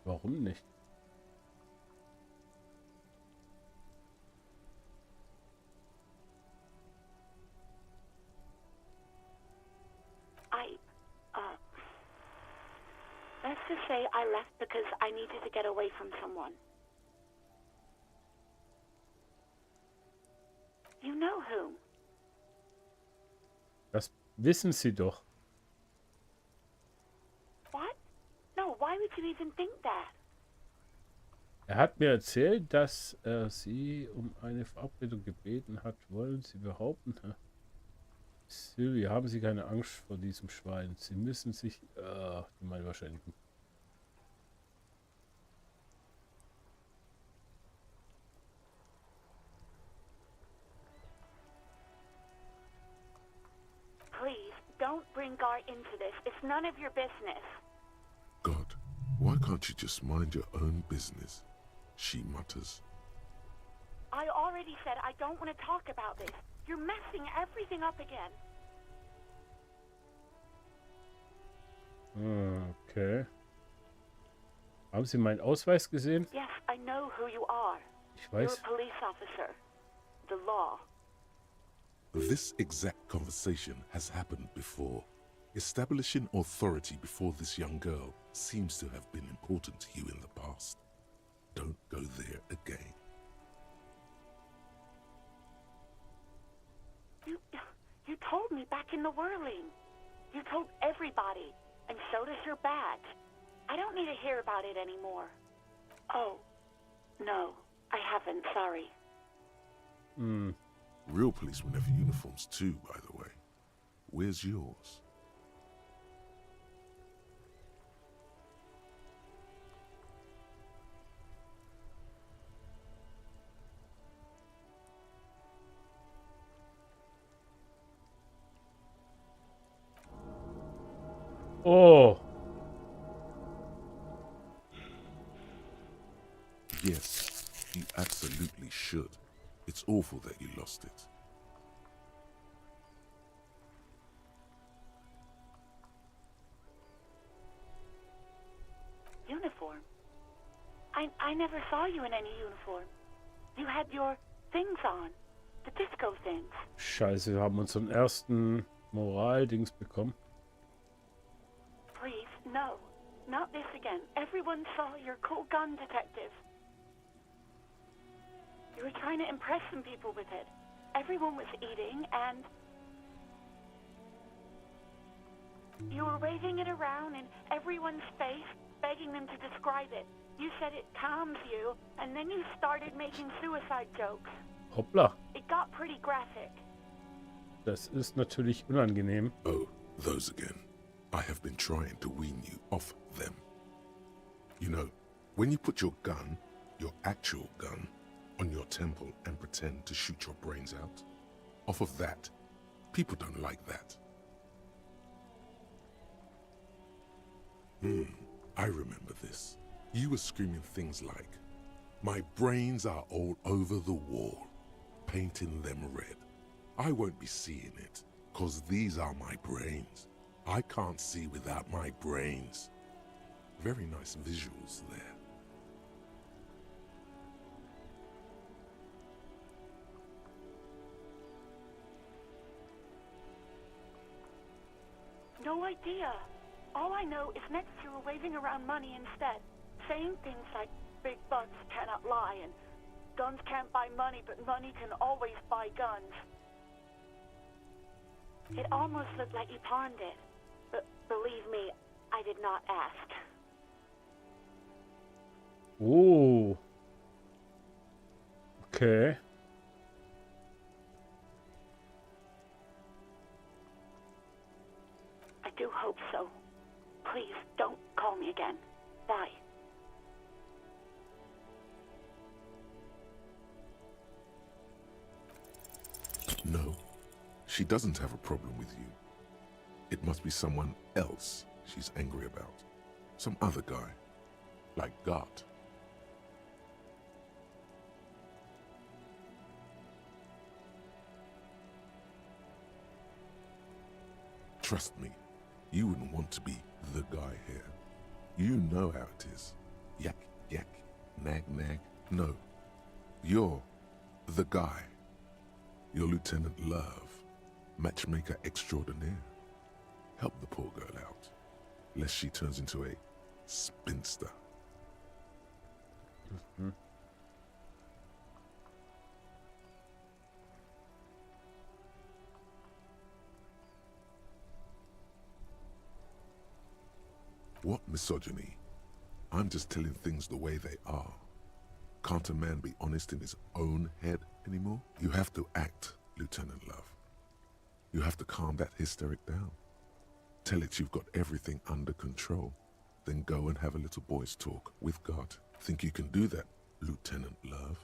Warum nicht? Let's just say I left because I needed to get away from someone. You know whom? Das wissen Sie doch. What? No, why would you even think that? Er hat mir erzählt, dass er Sie um eine Verabredung gebeten hat. Wollen Sie behaupten? Sylvie, haben Sie keine Angst vor diesem Schwein? Sie müssen sich... die meinen wahrscheinlich... Please, don't bring Gar into this. It's none of your business. God, Why can't you just mind your own business? She mutters. I already said I don't want to talk about this. You're messing everything up again. Okay. Haben Sie meinen Ausweis gesehen? Yes, I know who you are. Ich You're weiß. a police officer. The law. This exact conversation has happened before. Establishing authority before this young girl seems to have been important to you in the past. Don't go there again. You told me back in the whirling. You told everybody, and so does your badge. I don't need to hear about it anymore. Oh, no, I haven't, sorry. Real policemen have uniforms too, by the way. Where's yours? Oh, Yes, you absolutely should. It's awful that you lost it. Uniform? I never saw you in any uniform. You had your things on. The disco things. Scheiße, wir haben unseren ersten Moral-Dings bekommen. Please, no. Not this again. Everyone saw your cool gun detective. You were trying to impress some people with it. Everyone was eating and... You were waving it around in everyone's face, begging them to describe it. You said it calms you, and then you started making suicide jokes. Hoppla, It got pretty graphic. das ist natürlich unangenehm. Oh, those again. I have been trying to wean you off them. You know, when you put your gun, your actual gun, on your temple and pretend to shoot your brains out, off of that, people don't like that. I remember this. You were screaming things like, "My brains are all over the wall, painting them red. I won't be seeing it, 'cause these are my brains. I can't see without my brains." Very nice visuals there. No idea. All I know is next you were waving around money instead, saying things like big bucks cannot lie and guns can't buy money, but money can always buy guns. It almost looked like you pawned it, but believe me, I did not ask. Oh. Okay. I do hope so. Please don't call me again. Bye. No, she doesn't have a problem with you. It must be someone else she's angry about. Some other guy. Like God. Trust me, you wouldn't want to be the guy here. You know how it is. Yak, yak, nag, nag. No, you're the guy. You're Lieutenant Love, matchmaker extraordinaire. Help the poor girl out, lest she turns into a spinster. What misogyny? I'm just telling things the way they are. Can't a man be honest in his own head anymore? You have to act, Lieutenant Love. You have to calm that hysteric down. Tell it you've got everything under control. Then go and have a little boys' talk with God. Think you can do that, Lieutenant Love?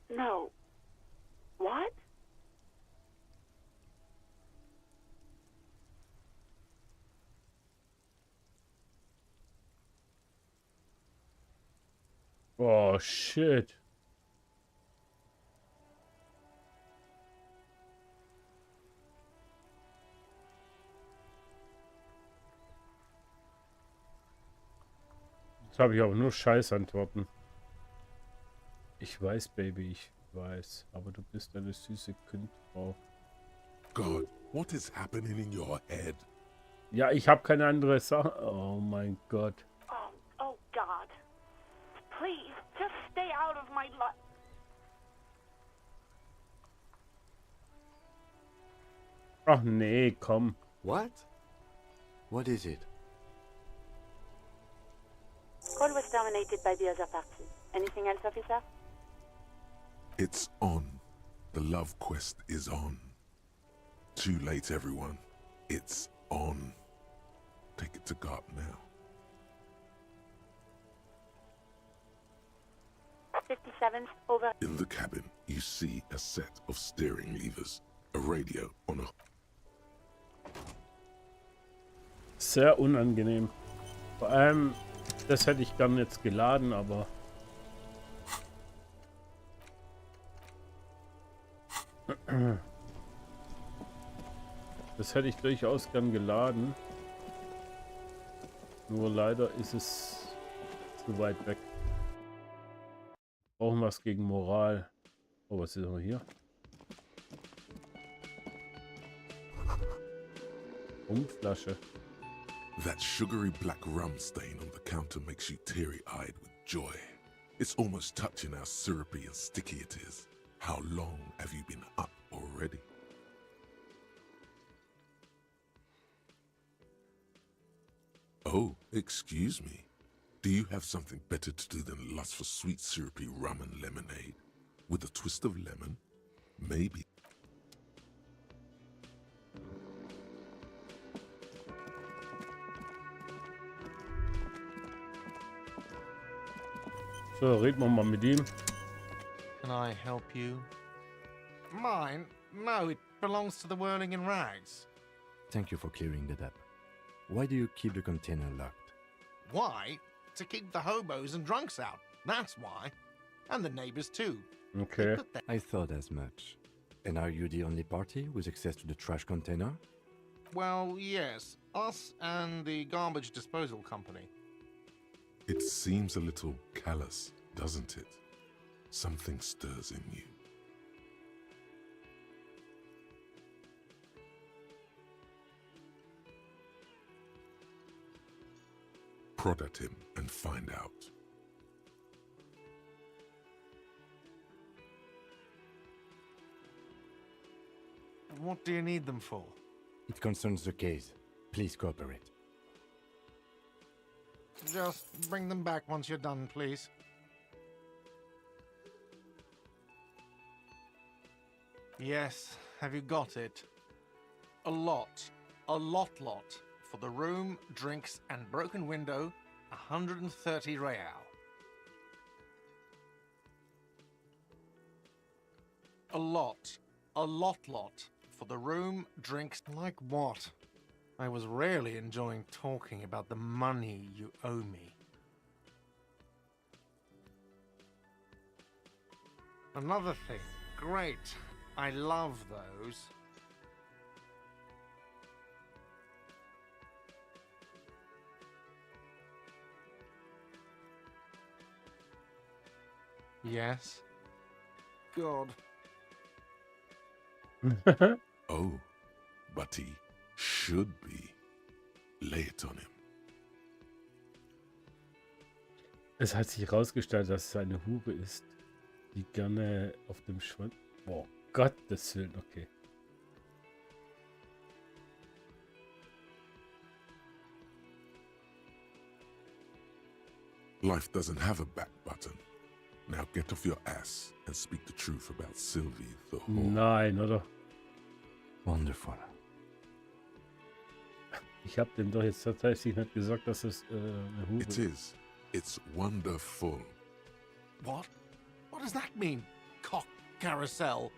No. What? Oh, shit. Jetzt habe ich auch nur Scheißantworten. Ich weiß, Baby, ich weiß. Aber du bist eine süße Kindfrau. God, what is happening in your head? Ja, ich habe keine andere Sache. Oh mein Gott. Oh God. Please, just stay out of my life. Ach nee, komm. What? What is it? Call was terminated by the other party. Anything else, officer? It's on. The love quest is on. Too late, everyone. It's on. Take it to God now. 57th, over. In the cabin, you see a set of steering levers, a radio on a... Sehr unangenehm. Vor allem, das hätte ich gern jetzt geladen, aber... Das hätte ich durchaus gern geladen. Nur leider ist es zu weit weg. Brauchen was gegen Moral. Oh, was ist noch hier? Rumflasche. That sugary black rum stain on the counter makes you teary-eyed with joy. It's almost touching how syrupy and sticky it is. How long have you been up already? Oh, excuse me. Do you have something better to do than lust for sweet syrupy rum and lemonade? With a twist of lemon? Maybe. So, reden wir mal mit ihm. Can I help you? Mine? No, it belongs to the Whirling-in-Rags. Thank you for clearing that up. Why do you keep the container locked? Why? To keep the hobos and drunks out. That's why. And the neighbors too. Okay. They put their- I thought as much. And are you the only party with access to the trash container? Well, yes. Us and the garbage disposal company. It seems a little callous, doesn't it? Something stirs in you. Prod at him and find out. What do you need them for? It concerns the case. Please cooperate. Just bring them back once you're done, please. Yes, have you got it? A lot. A lot. For the room, drinks, and broken window, 130 real. A lot. For the room, drinks, like what? I was really enjoying talking about the money you owe me. Another thing. Great. I love those. Yes. God. Oh, but he should be. Lay it on him. Es hat sich herausgestellt, dass es eine Hure ist, die gerne auf dem Schwanz... Oh Gottes Willen, okay. Life doesn't have a back button. Now get off your ass and speak the truth about Sylvie the whore. Nein, oder? Wonderful. Ich habe dem doch jetzt tatsächlich nicht gesagt, dass es eine Hure It is. It's wonderful. What? What does that mean? cock carousel.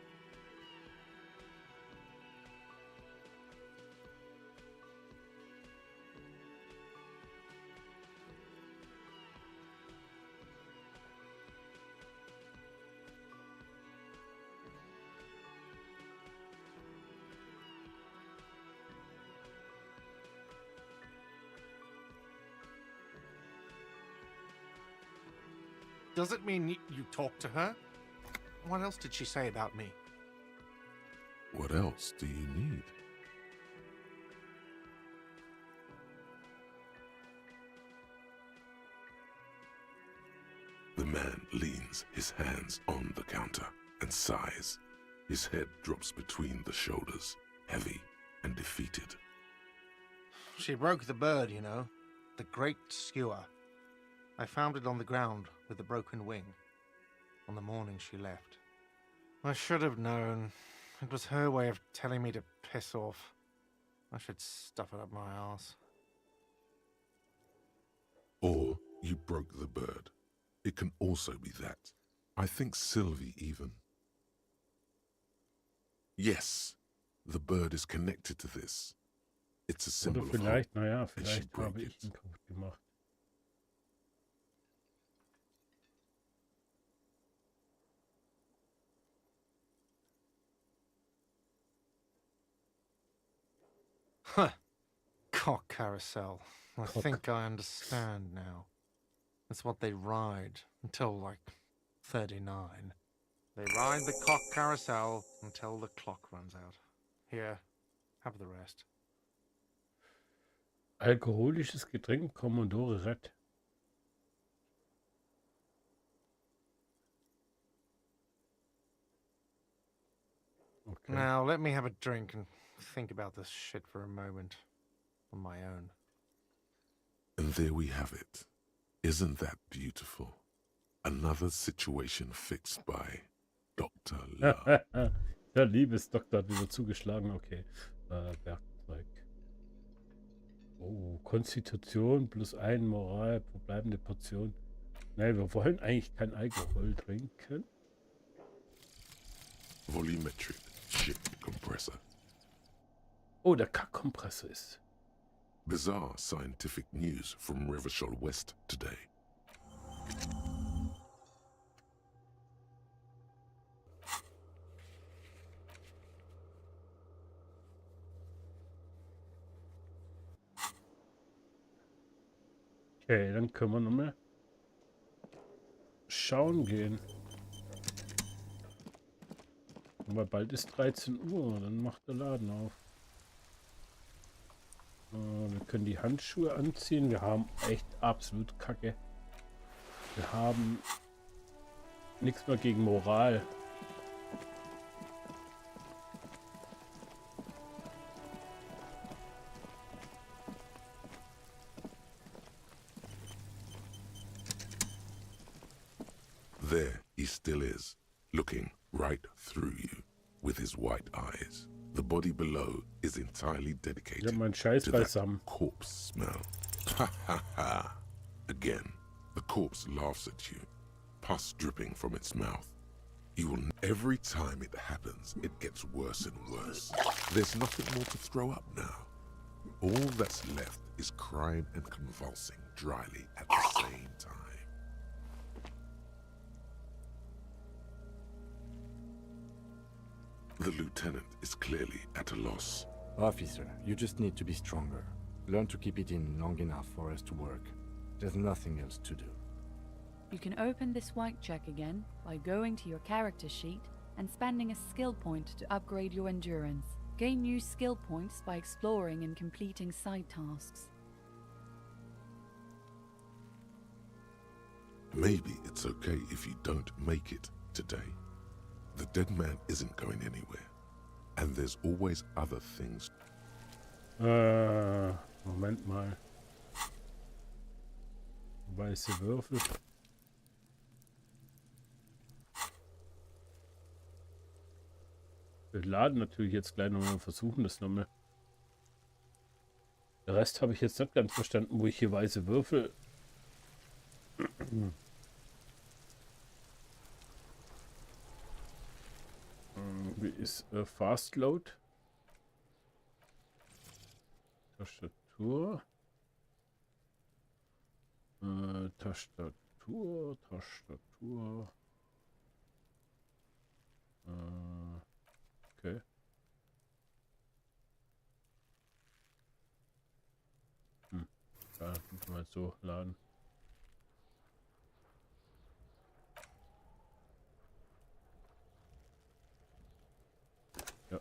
Does it mean you talked to her? What else did she say about me? What else do you need? The man leans his hands on the counter and sighs. His head drops between the shoulders, heavy and defeated. She broke the bird, you know. The great skewer. I found it on the ground with a broken wing on the morning she left. I should have known. It was her way of telling me to piss off. I should stuff it up my arse. Or you broke the bird. It can also be that. I think Sylvie even. Yes, the bird is connected to this. It's a symbol Oder of hope. vielleicht, naja, and she vielleicht broke habe ich it. ihn kaputt gemacht. Huh. Cock carousel. I Cock. think I understand now. It's what they ride until, like, 39. They ride the cock carousel until the clock runs out. Here, have the rest. Alkoholisches Getränk, Commodore Red. Okay. Now, let me have a drink and think about this shit for a moment. On my own. And there we have it. Isn't that beautiful? Another situation fixed by Dr. Love. Der Liebesdoktor hat wieder zugeschlagen. Okay. Werkzeug. Oh, Konstitution +1, Moral, verbleibende Portion. Nein, wir wollen eigentlich kein Alkohol trinken. Volumetric ship compressor. Oh, der Kackkompressor ist. Bizarre scientific news from Revachol West today. Okay, dann können wir nochmal schauen gehen. Aber bald ist 13 Uhr, dann macht der Laden auf. Wir können die Handschuhe anziehen. Wir haben echt absolut Kacke. Wir haben nichts mehr gegen Moral. There he still is, looking right through you with his white eyes. The body below is entirely Ich dedicated habe meinen Scheiß to that beisammen. corpse smell. Ha ha ha. Again, the corpse laughs at you, pus dripping from its mouth. You will every time it happens, it gets worse and worse. There's nothing more to throw up now. All that's left is crying and convulsing dryly at the same time. The lieutenant is clearly at a loss. Officer, you just need to be stronger. Learn to keep it in long enough for us to work. There's nothing else to do. You can open this white check again by going to your character sheet and spending a skill point to upgrade your endurance. Gain new skill points by exploring and completing side tasks. Maybe it's okay if you don't make it today. The dead man isn't going anywhere. And there's always other things. Moment mal. Weiße Würfel. Wir laden natürlich jetzt gleich nochmal und versuchen das nochmal. Der Rest habe ich jetzt nicht ganz verstanden, wo ich hier weiße Würfel. Wie ist Fast Load? Tastatur. Tastatur. Okay. Ja, muss man so laden. Ja.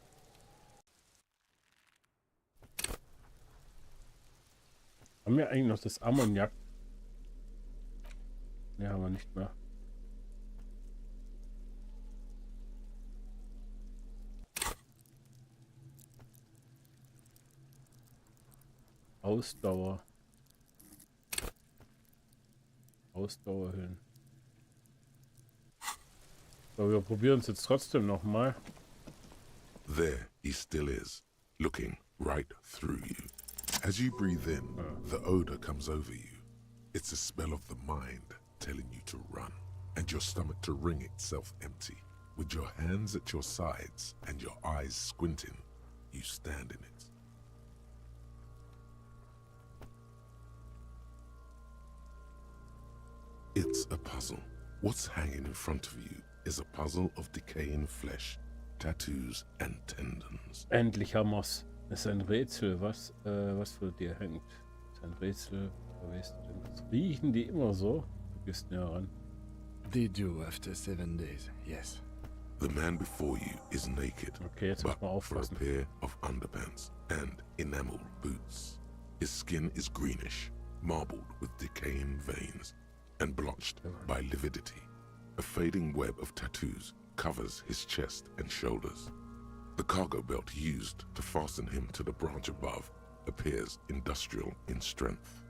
Haben wir eigentlich noch das Ammoniak? Ne, haben wir nicht mehr. Ausdauer. Ausdauerhüllen. So, wir probieren es jetzt trotzdem noch mal. There he still is, looking right through you. As you breathe in, the odor comes over you. It's a smell of the mind telling you to run, and your stomach to wring itself empty. With your hands at your sides and your eyes squinting, you stand in it. It's a puzzle. What's hanging in front of you is a puzzle of decaying flesh, tattoos and tendons. Endlich haben wir's. Das ist ein Rätsel, was vor dir hängt. Das ist ein Rätsel. Riechen die immer so? Du gehst näher ran. They do after 7 days, yes. The man before you is naked, Okay, jetzt muss but man for a aufpassen. pair of underpants and enamel boots. His skin is greenish, marbled with decaying veins, and blotched by lividity. A fading web of tattoos covers his chest and shoulders. The cargo belt used to fasten him to the branch above appears industrial in strength.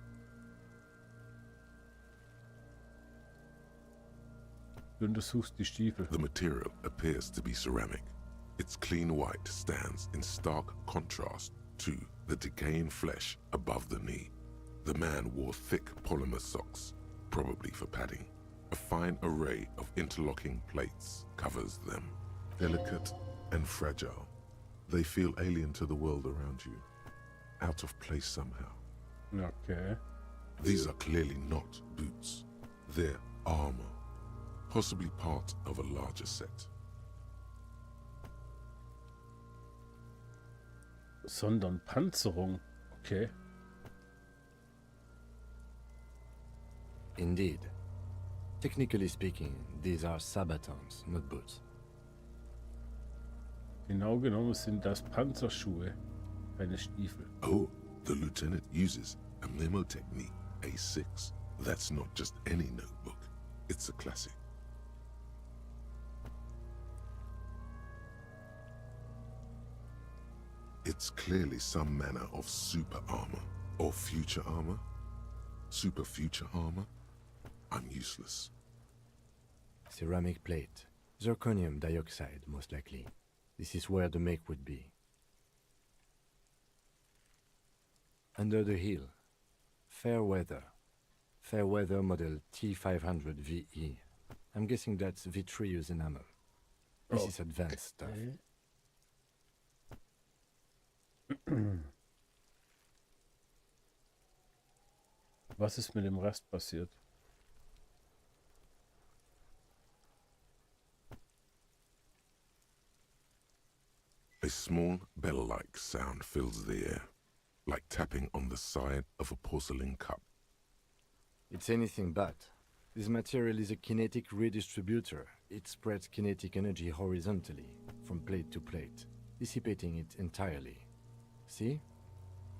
Du untersuchst die Stiefel. The material appears to be ceramic. Its clean white stands in stark contrast to the decaying flesh above the knee. The man wore thick polymer socks, probably for padding. A fine array of interlocking plates covers them. Delicate and fragile, they feel alien to the world around you, out of place somehow. Okay. These are clearly not boots. They're armor, possibly part of a larger set. Sondern Panzerung. Okay. Indeed. Technically speaking, these are sabatons, not boots. Genau genommen sind das Panzerschuhe, keine Stiefel. Oh, the lieutenant uses a memo technique, A6. That's not just any notebook. It's a classic. It's clearly some manner of super armor, or future armor. Super future armor? I'm useless. Ceramic plate. Zirconium dioxide, most likely. This is where the make would be. Under the hill. Fair weather. Fair weather model T500 VE. I'm guessing that's vitreous enamel. This is advanced stuff. Was ist mit dem Rest passiert? A small bell-like sound fills the air, like tapping on the side of a porcelain cup. It's anything but. This material is a kinetic redistributor. It spreads kinetic energy horizontally, from plate to plate, dissipating it entirely. See?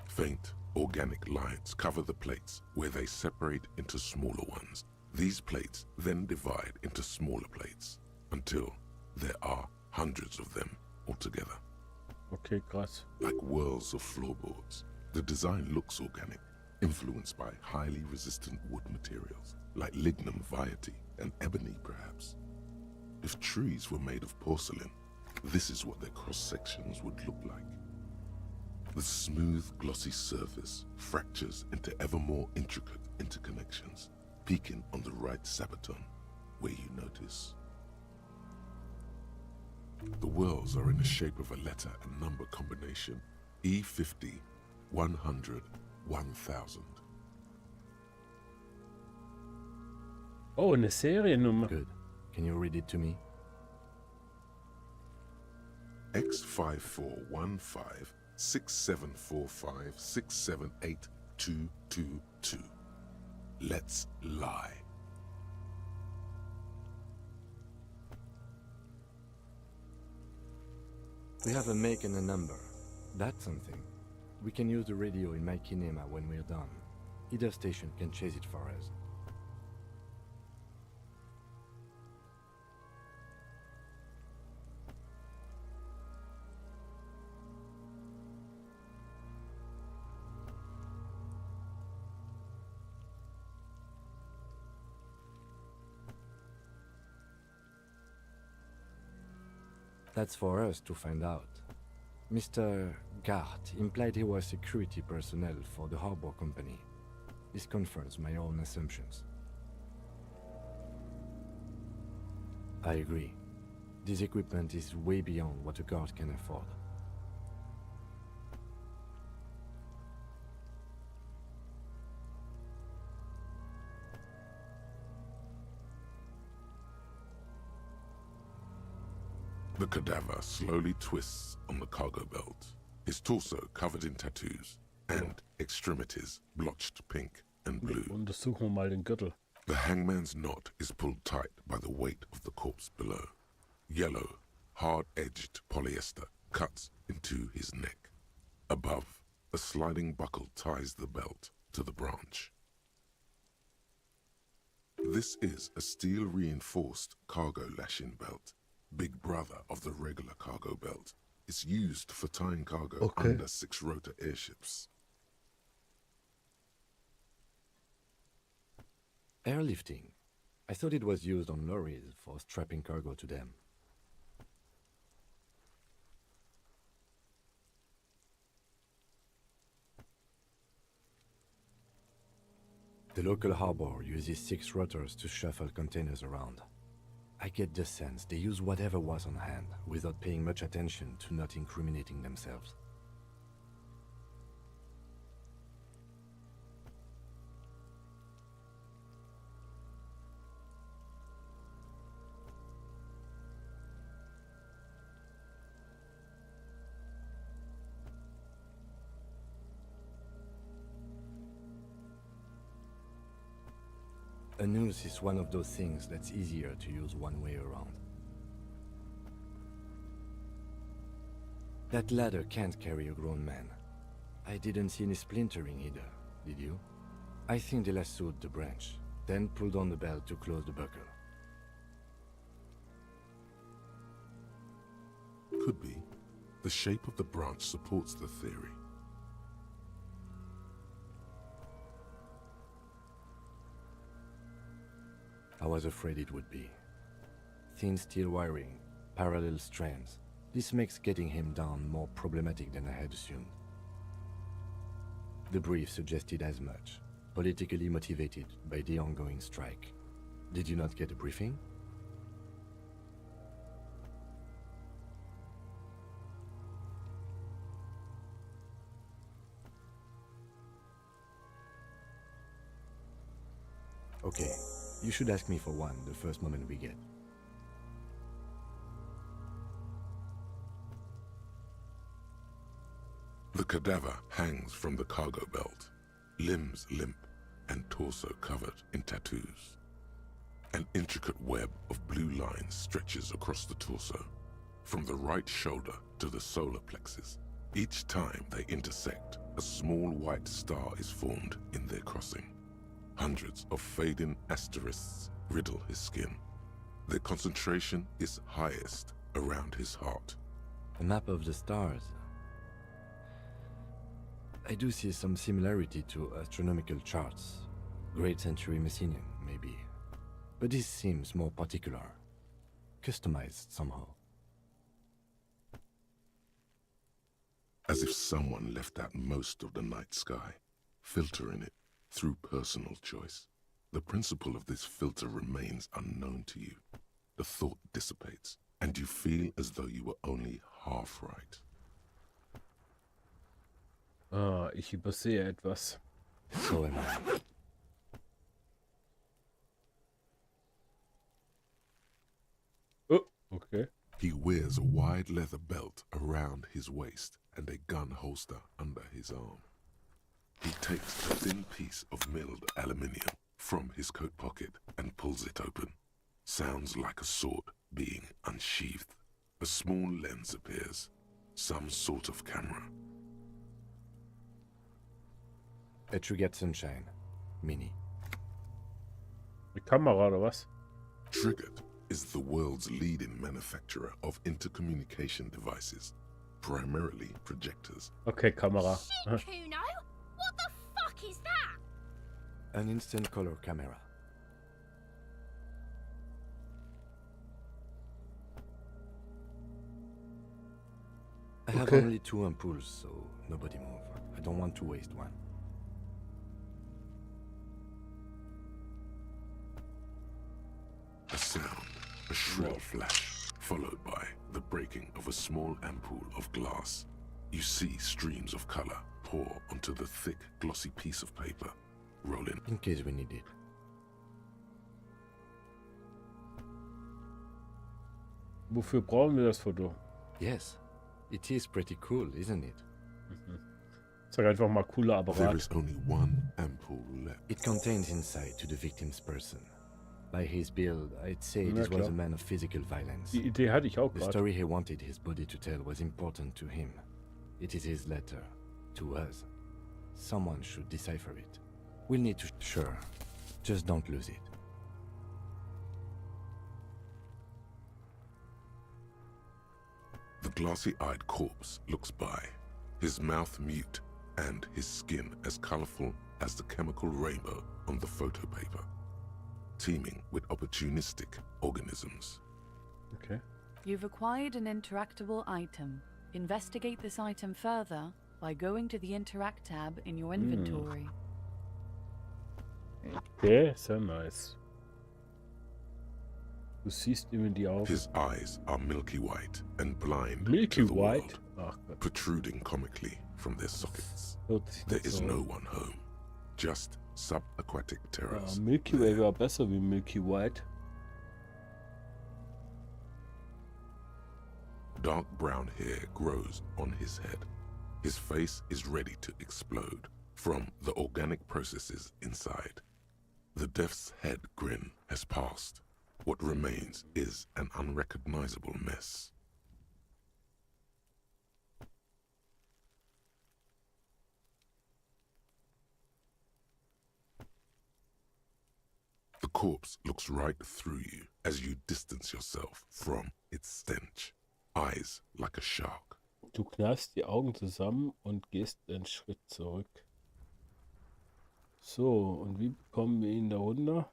Faint, organic lines cover the plates where they separate into smaller ones. These plates then divide into smaller plates, until there are hundreds of them altogether. Okay, krass. Like whirls of floorboards. The design looks organic, influenced by highly resistant wood materials, like lignum vitae and ebony perhaps. If trees were made of porcelain, this is what their cross-sections would look like. The smooth, glossy surface fractures into ever more intricate interconnections, peaking on the right sabaton, where you notice. The whorls are in the shape of a letter and number combination E50, 100, 1000. Oh, eine Seriennummer. Good. Can you read it to me? X5415 6745 678222. Let's lie. We have a make and a number. That's something. We can use the radio in my kinema when we're done. Either station can chase it for us. That's for us to find out. Mr. Gart implied he was security personnel for the harbor company. This confirms my own assumptions. I agree. This equipment is way beyond what a guard can afford. The cadaver slowly twists on the cargo belt, his torso covered in tattoos, and extremities blotched pink and blue. Untersuchen wir mal den Gürtel. The hangman's knot is pulled tight by the weight of the corpse below. Yellow, hard-edged polyester cuts into his neck. Above, a sliding buckle ties the belt to the branch. This is a steel-reinforced cargo lashing belt, big brother of the regular cargo belt. It's used for tying cargo under six-rotor airships. Airlifting. I thought it was used on lorries for strapping cargo to them. The local harbor uses 6 rotors to shuffle containers around. I get the sense they use whatever was on hand without paying much attention to not incriminating themselves. A noose is one of those things that's easier to use one way around. That ladder can't carry a grown man. I didn't see any splintering either, did you? I think they lassoed the branch, then pulled on the belt to close the buckle. Could be. The shape of the branch supports the theory. I was afraid it would be. Thin steel wiring, parallel strands. This makes getting him down more problematic than I had assumed. The brief suggested as much, politically motivated by the ongoing strike. Did you not get a briefing? Okay. You should ask me for one the first moment we get. The cadaver hangs from the cargo belt, limbs limp and torso covered in tattoos. An intricate web of blue lines stretches across the torso, from the right shoulder to the solar plexus. Each time they intersect, a small white star is formed in their crossing. Hundreds of fading asterisks riddle his skin. Their concentration is highest around his heart. A map of the stars. I do see some similarity to astronomical charts. Great Century Messinian, maybe. But this seems more particular. Customized somehow. As if someone left out most of the night sky, filtering it through personal choice. The principle of this filter remains unknown to you. The thought dissipates, and you feel as though you were only half right. Ah, ich übersehe etwas. So am I. Oh, okay. He wears a wide leather belt around his waist and a gun holster under his arm. He takes a thin piece of milled aluminium from his coat pocket and pulls it open. Sounds like a sword being unsheathed. A small lens appears. Some sort of camera. A Trigger Sunshine. Mini. Die Kamera oder was? Triggered is the world's leading manufacturer of intercommunication devices, primarily projectors. Okay, Kamera. Shit, Kuno! What the fuck is that? An instant color camera. I have Okay. only 2 ampoules, so nobody move. I don't want to waste one. A sound, a shrill flash, followed by the breaking of a small ampoule of glass. You see streams of color pour onto the thick, glossy piece of paper, rolling. In case we need it. Wofür brauchen wir das Foto? Yes. It is pretty cool, isn't it? Sag einfach mal cooler There Apparat. is only one ampoule left. It contains insight to the victim's person. By his build, I'd say Ja, this was klar. a man of physical violence. Die Idee hatte ich auch The gerade. story he wanted his body to tell was important to him. It is his letter to us. Someone should decipher it. We'll need to... Sure. Just don't lose it. The glossy-eyed corpse looks by, his mouth mute and his skin as colorful as the chemical rainbow on the photo paper, teeming with opportunistic organisms. Okay. You've acquired an interactable item. Investigate this item further by going to the Interact tab in your inventory. Okay, sehr nice. Du siehst ihm in die Augen. His eyes are milky white and blind Milky to the White? world, Ach Gott. protruding comically from their sockets. Hört sich There nicht is so no an. one home, just subaquatic Ja, terrors. Milky Way wäre besser wie Milky White. Dark brown hair grows on his head. His face is ready to explode from the organic processes inside. The death's head grin has passed. What remains is an unrecognizable mess. The corpse looks right through you as you distance yourself from its stench. Eyes like a shark. Du kneifst die Augen zusammen und gehst einen Schritt zurück. So, und wie bekommen wir ihn da runter?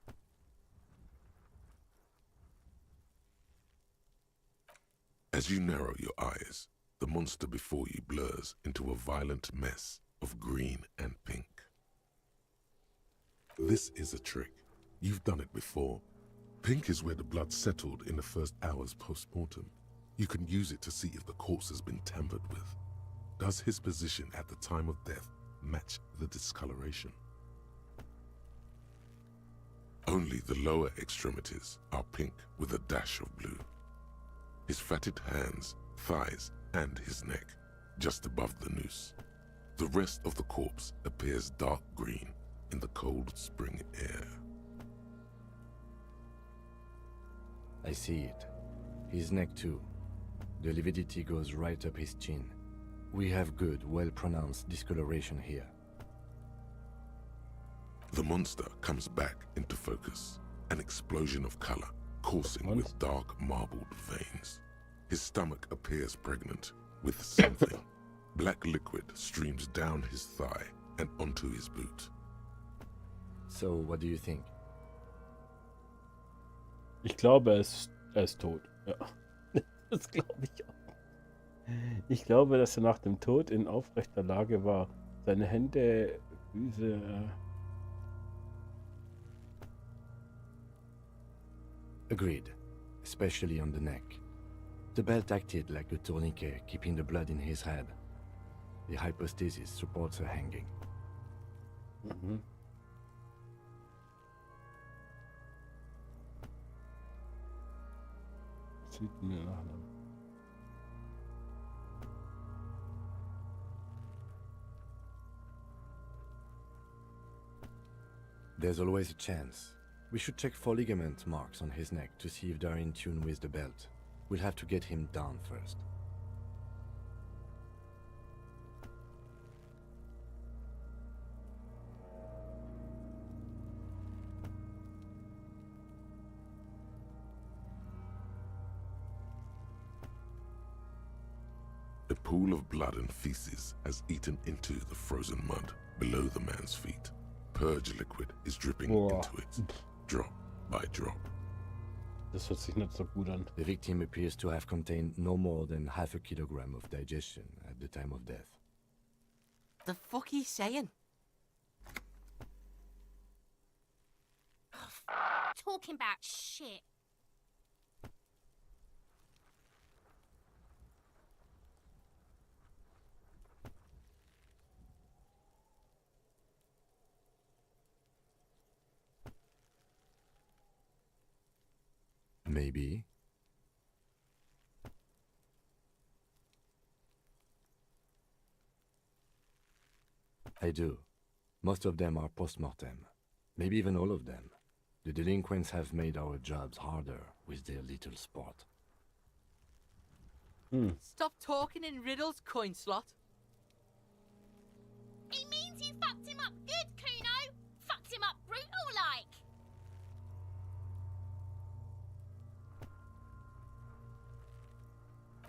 As you narrow your eyes, the monster before you blurs into a violent mess of green and pink. This is a trick. You've done it before. Pink is where the blood settled in the first hours post-mortem. You can use it to see if the corpse has been tampered with. Does his position at the time of death match the discoloration? Only the lower extremities are pink with a dash of blue. His fatted hands, thighs, and his neck, just above the noose. The rest of the corpse appears dark green in the cold spring air. I see it. His neck too. The lividity goes right up his chin. We have good, well-pronounced discoloration here. The monster comes back into focus, an explosion of color, coursing with dark marbled veins. His stomach appears pregnant with something. Black liquid streams down his thigh and onto his boot. So, what do you think? Ich glaube, er ist tot. Ja. Das glaube ich auch. Ich glaube, dass er nach dem Tod in aufrechter Lage war. Seine Hände, Füße. Agreed. Especially on the neck. The belt acted like a tourniquet, keeping the blood in his head. The hypostasis supports her hanging. Mhm. Sieht mir nach einem. There's always a chance. We should check for ligament marks on his neck to see if they're in tune with the belt. We'll have to get him down first. A pool of blood and feces has eaten into the frozen mud below the man's feet. Purge liquid is dripping into it, drop by drop. Das hört sich nicht so gut an. The victim appears to have contained no more than half a kilogram of digestion at the time of death. The fuck he's saying? Talking about shit. Maybe. I do. Most of them are post-mortem. Maybe even all of them. The delinquents have made our jobs harder with their little sport. Stop talking in riddles, coin slot. He means you fucked him up good, Kuno. Fucked him up brutal like.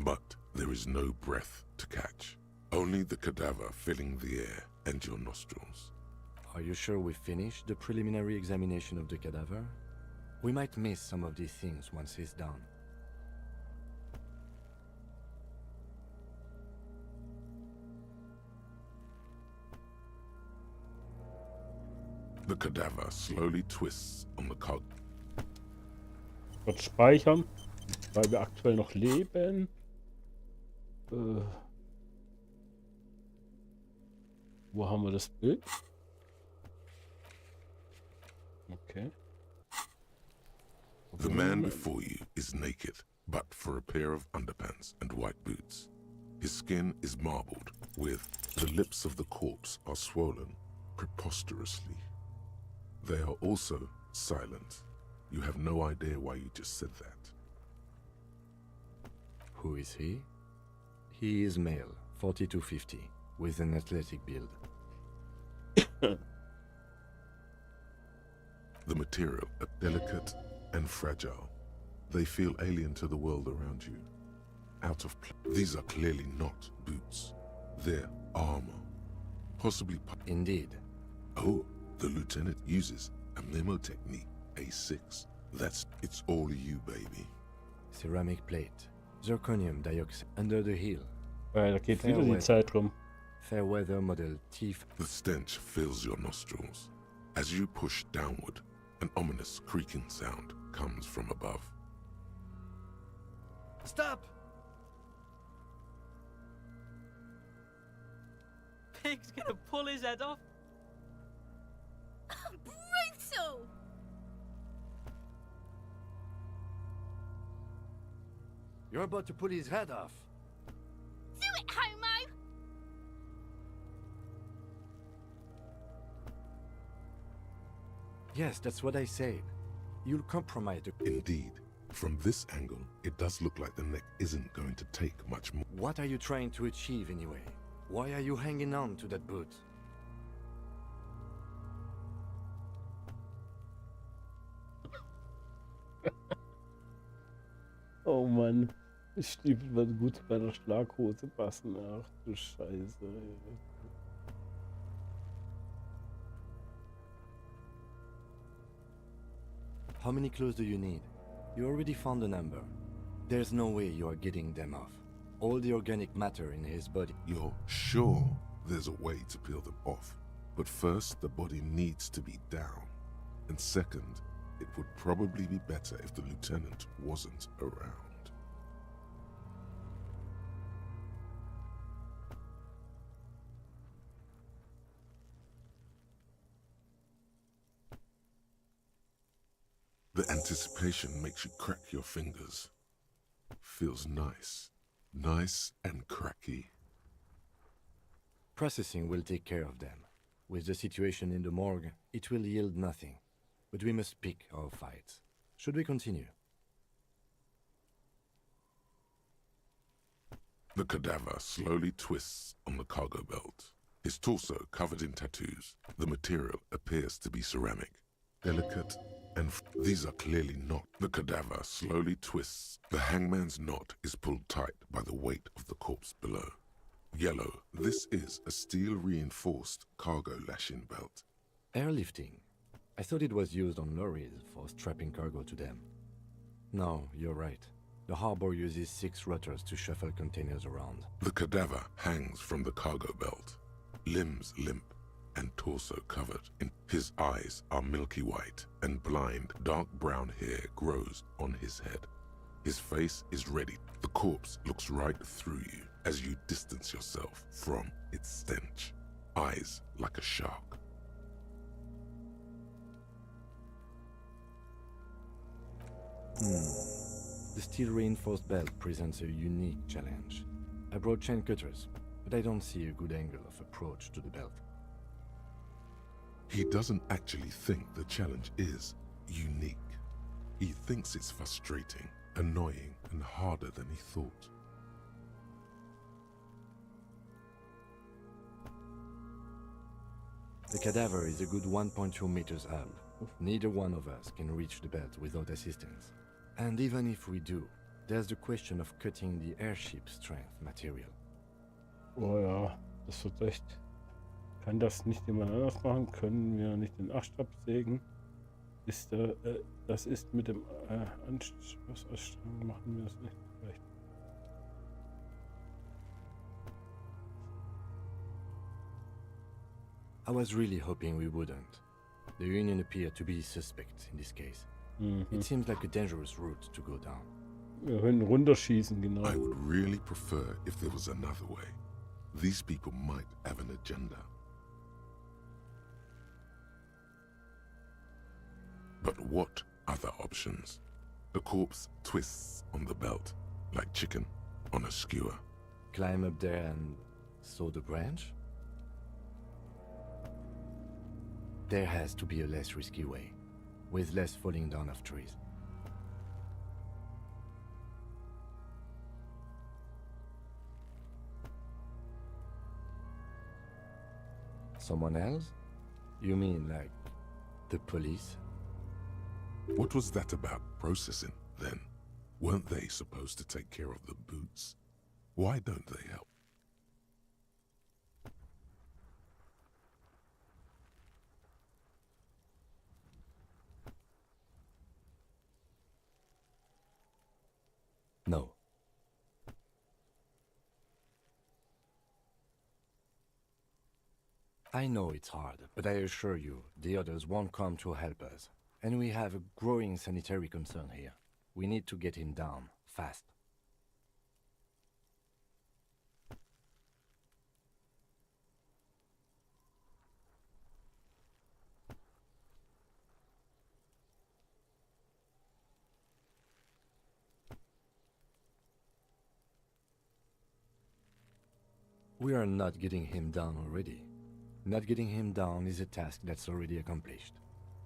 But there is no breath to catch. Only the cadaver filling the air and your nostrils. Are you sure we finished the preliminary examination of the cadaver? We might miss some of these things once he's done. The cadaver slowly twists on the cog. Dort speichern, weil wir aktuell noch leben. Wo haben wir das Bild? Okay. The man before you is naked, but for a pair of underpants and white boots. His skin is marbled, with the lips of the corpse are swollen preposterously. They are also silent. You have no idea why you just said that. Who is he? He is male, 40 to 50, with an athletic build. The material are delicate and fragile. They feel alien to the world around you. Out of place. These are clearly not boots. They're armor. Possibly. Indeed. Oh, the lieutenant uses a memo technique, A6. It's all you, baby. Ceramic plate. Zirconium dioxide under the heel. Da geht wieder die Zeit rum. Fair weather model T. The stench fills your nostrils. As you push downward, an ominous creaking sound comes from above. Stop! Pig's gonna pull his head off. Brutal! You're about to pull his head off. Do it, homo! Yes, that's what I said. You'll compromise the... Indeed. From this angle, it does look like the neck isn't going to take much more. What are you trying to achieve anyway? Why are you hanging on to that boot? Oh Mann. Die Stiefel werden gut bei der Schlaghose passen. Ach du Scheiße. How many clothes do you need? You already found a number. There's no way you are getting them off. All the organic matter in his body. You're sure there's a way to peel them off. But first, the body needs to be down. And second, it would probably be better if the lieutenant wasn't around. The anticipation makes you crack your fingers. Feels nice. Nice and cracky. Processing will take care of them. With the situation in the morgue, it will yield nothing. But we must pick our fights. Should we continue? The cadaver slowly twists on the cargo belt. His torso covered in tattoos. The material appears to be ceramic. Delicate and these are clearly not. The cadaver slowly twists. The hangman's knot is pulled tight by the weight of the corpse below. Yellow, this is a steel-reinforced cargo lashing belt. Airlifting. I thought it was used on lorries for strapping cargo to them. No, you're right. The harbor uses 6 rutters to shuffle containers around. The cadaver hangs from the cargo belt, limbs limp and torso covered. His eyes are milky white and blind, dark brown hair grows on his head. His face is ready. The corpse looks right through you as you distance yourself from its stench. Eyes like a shark. The steel-reinforced belt presents a unique challenge. I brought chain cutters, but I don't see a good angle of approach to the belt. He doesn't actually think the challenge is unique. He thinks it's frustrating, annoying, and harder than he thought. The cadaver is a good 1.2 meters up. Neither one of us can reach the belt without assistance. And even if we do, there's the question of cutting the airship strength material. Oh ja, das wird echt. Kann das nicht jemand anders machen? Können wir nicht den Ast absägen? Ist das ist mit dem Anschlussausstrahlung machen wir das nicht vielleicht. I was really hoping we wouldn't. The Union appeared to be suspect in this case. It seems like a dangerous route to go down. Wir können runterschießen, genau. I would really prefer if there was another way. These people might have an agenda. But what other options? The corpse twists on the belt, like chicken on a skewer. Climb up there and saw the branch? There has to be a less risky way, with less falling down of trees. Someone else? You mean like the police? What was that about processing, then? Weren't they supposed to take care of the boots? Why don't they help? No. I know it's hard, but I assure you, the others won't come to help us. And we have a growing sanitary concern here. We need to get him down, fast. We are not getting him down already. Not getting him down is a task that's already accomplished.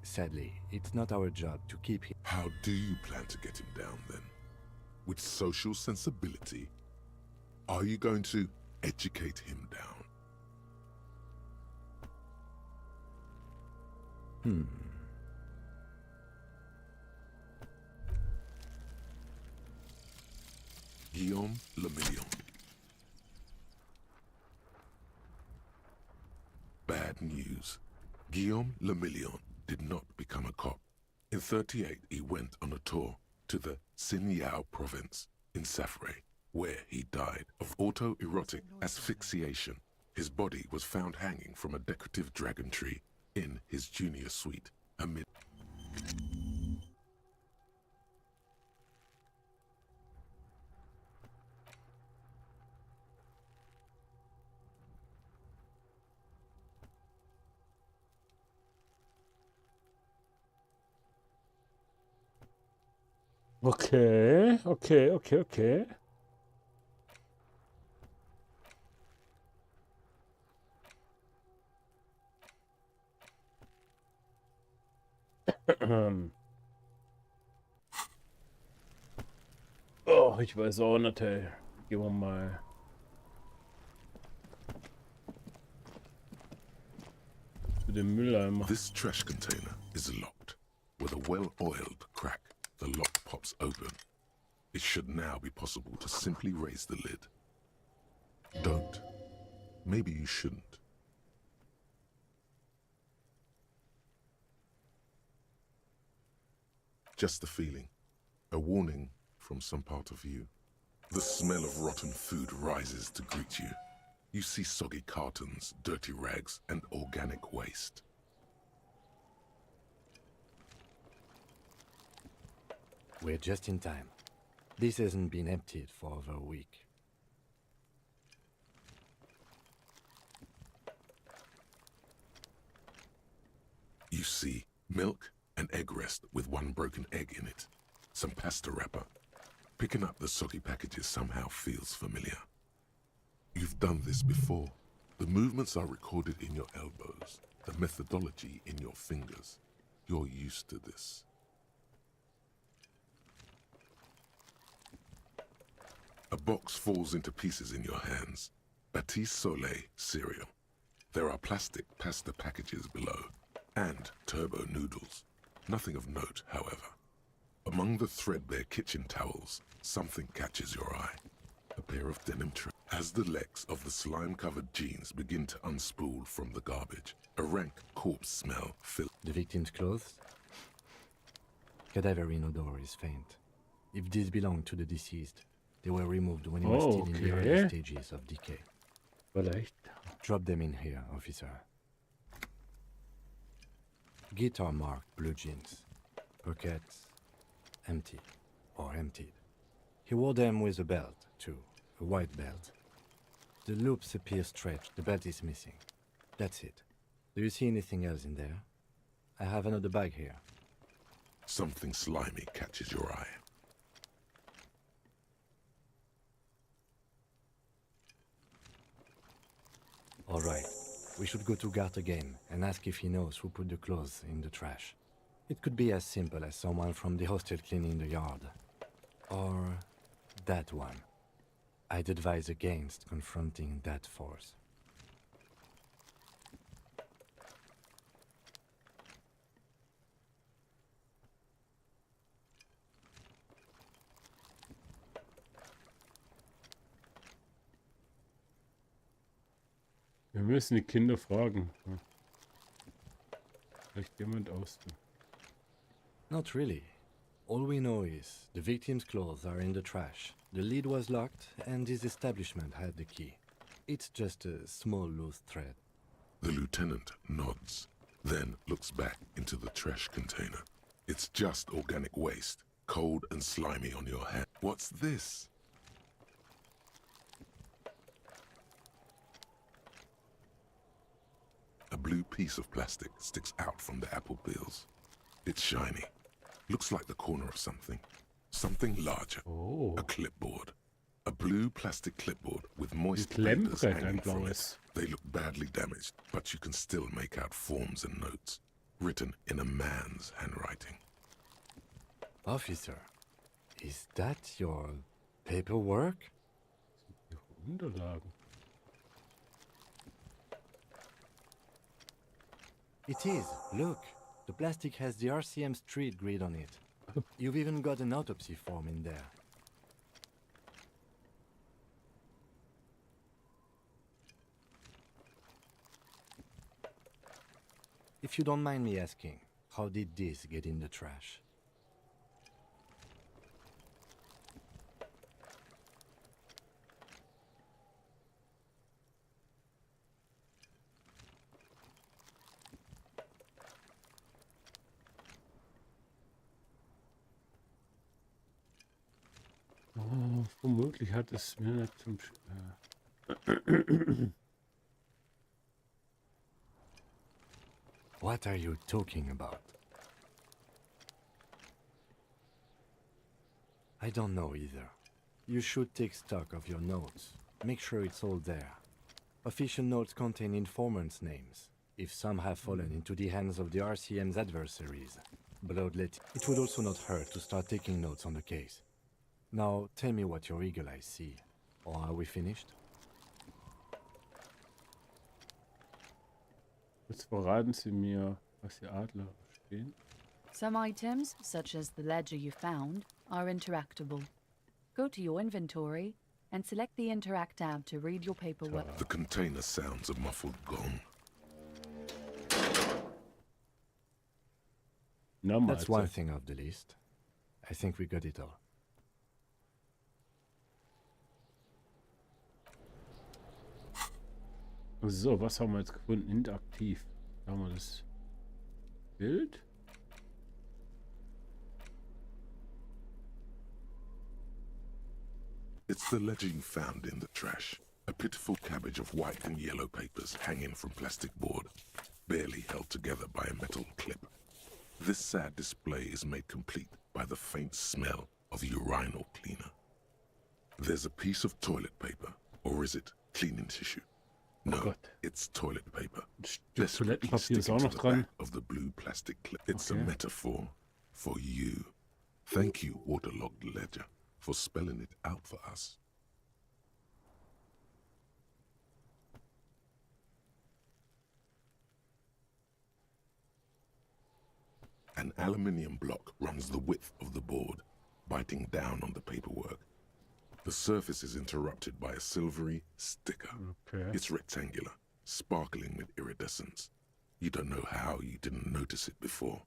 Sadly, it's not our job to keep him. How do you plan to get him down, then? With social sensibility? Are you going to educate him down? Guillaume Le Million. Bad news. Guillaume Le Million did not become a cop. In 1938, he went on a tour to the Sinyao province in Safre, where he died of autoerotic asphyxiation. His body was found hanging from a decorative dragon tree in his junior suite amid... Okay, okay, okay, okay. Oh, ich weiß auch nicht, ey. Gehen wir mal. Zu dem Mülleimer. This trash container is locked. With a well-oiled crack, the lock pops open. It should now be possible to simply raise the lid. Don't. Maybe you shouldn't. Just a feeling. A warning from some part of you. The smell of rotten food rises to greet you. You see soggy cartons, dirty rags, and organic waste. We're just in time. This hasn't been emptied for over a week. You see milk and egg rest with one broken egg in it. Some pasta wrapper. Picking up the soggy packages somehow feels familiar. You've done this before. The movements are recorded in your elbows, the methodology in your fingers. You're used to this. A box falls into pieces in your hands. Baptiste Soleil cereal. There are plastic pasta packages below, and turbo noodles. Nothing of note, however. Among the threadbare kitchen towels, something catches your eye. A pair of denim trousers. As the legs of the slime-covered jeans begin to unspool from the garbage, a rank corpse smell fills. The victim's clothes? Cadaverine odor is faint. If these belong to the deceased, they were removed when he was still in the early stages of decay. Vielleicht. Drop them in here, officer. Guitar marked blue jeans. Pockets empty or emptied. He wore them with a belt, too. A white belt. The loops appear stretched. The belt is missing. That's it. Do you see anything else in there? I have another bag here. Something slimy catches your eye. All right. We should go to Gart again and ask if he knows who put the clothes in the trash. It could be as simple as someone from the hostel cleaning the yard. Or that one. I'd advise against confronting that force. Wir müssen die Kinder fragen. Vielleicht jemand aus. Not really. All we know is the victim's clothes are in the trash. The lid was locked and his establishment had the key. It's just a small loose thread. The lieutenant nods, then looks back into the trash container. It's just organic waste, cold and slimy on your hand. What's this? A blue piece of plastic sticks out from the apple peels. It's shiny. Looks like the corner of something. Something larger. Oh. A clipboard. A blue plastic clipboard with moist Ein papers Klemmbrett, hanging ein from it. blaues. They look badly damaged, but you can still make out forms and notes, written in a man's handwriting. Officer, is that your paperwork? Die Unterlagen. It is. Look. The plastic has the RCM street grid on it. You've even got an autopsy form in there. If you don't mind me asking, how did this get in the trash? Oh, vermutlich hat es mir nicht zum... What are you talking about? I don't know either. You should take stock of your notes. Make sure it's all there. Official notes contain informants' names. If some have fallen into the hands of the RCM's adversaries, bloodlet, it would also not hurt to start taking notes on the case. Now, tell me what your eagle eyes see. Or are we finished? Jetzt verraten Sie mir, was die Adler stehen. Some items, such as the ledger you found, are interactable. Go to your inventory and select the Interact tab to read your paperwork. The container sounds a muffled gong. Nochmal. That's one thing off the list. I think we got it all. So, was haben wir jetzt gefunden? Interaktiv. Da haben wir das Bild. It's the ledger you found in the trash. A pitiful cabbage of white and yellow papers hanging from plastic board, barely held together by a metal clip. This sad display is made complete by the faint smell of urinal cleaner. There's a piece of toilet paper, or is it cleaning tissue? No, Gott. it's toilet paper. Stück Toilettenpapier ist auch noch dran. Of the blue plastic clip. It's Okay. a metaphor for you. Thank you, waterlogged ledger, for spelling it out for us. An aluminium block runs the width of the board, biting down on the paperwork. The surface is interrupted by a silvery sticker. Okay. It's rectangular, sparkling with iridescence. You don't know how you didn't notice it before.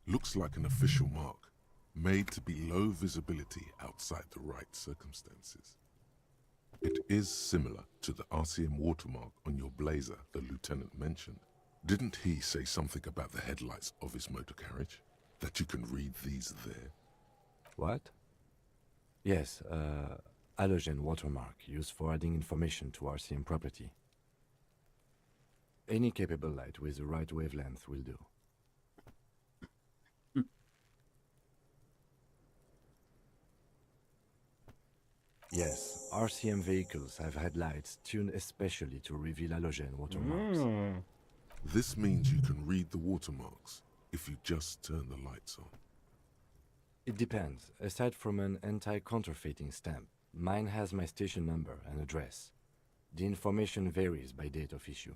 Looks like an official mark, made to be low visibility outside the right circumstances. It is similar to the RCM watermark on your blazer the lieutenant mentioned. Didn't he say something about the headlights of his motor carriage? That you can read these there? What? Yes, halogen watermark used for adding information to RCM property. Any capable light with the right wavelength will do. Yes, RCM vehicles have headlights tuned especially to reveal halogen watermarks. This means you can read the watermarks if you just turn the lights on. It depends. Aside from an anti-counterfeiting stamp, mine has my station number and address. The information varies by date of issue.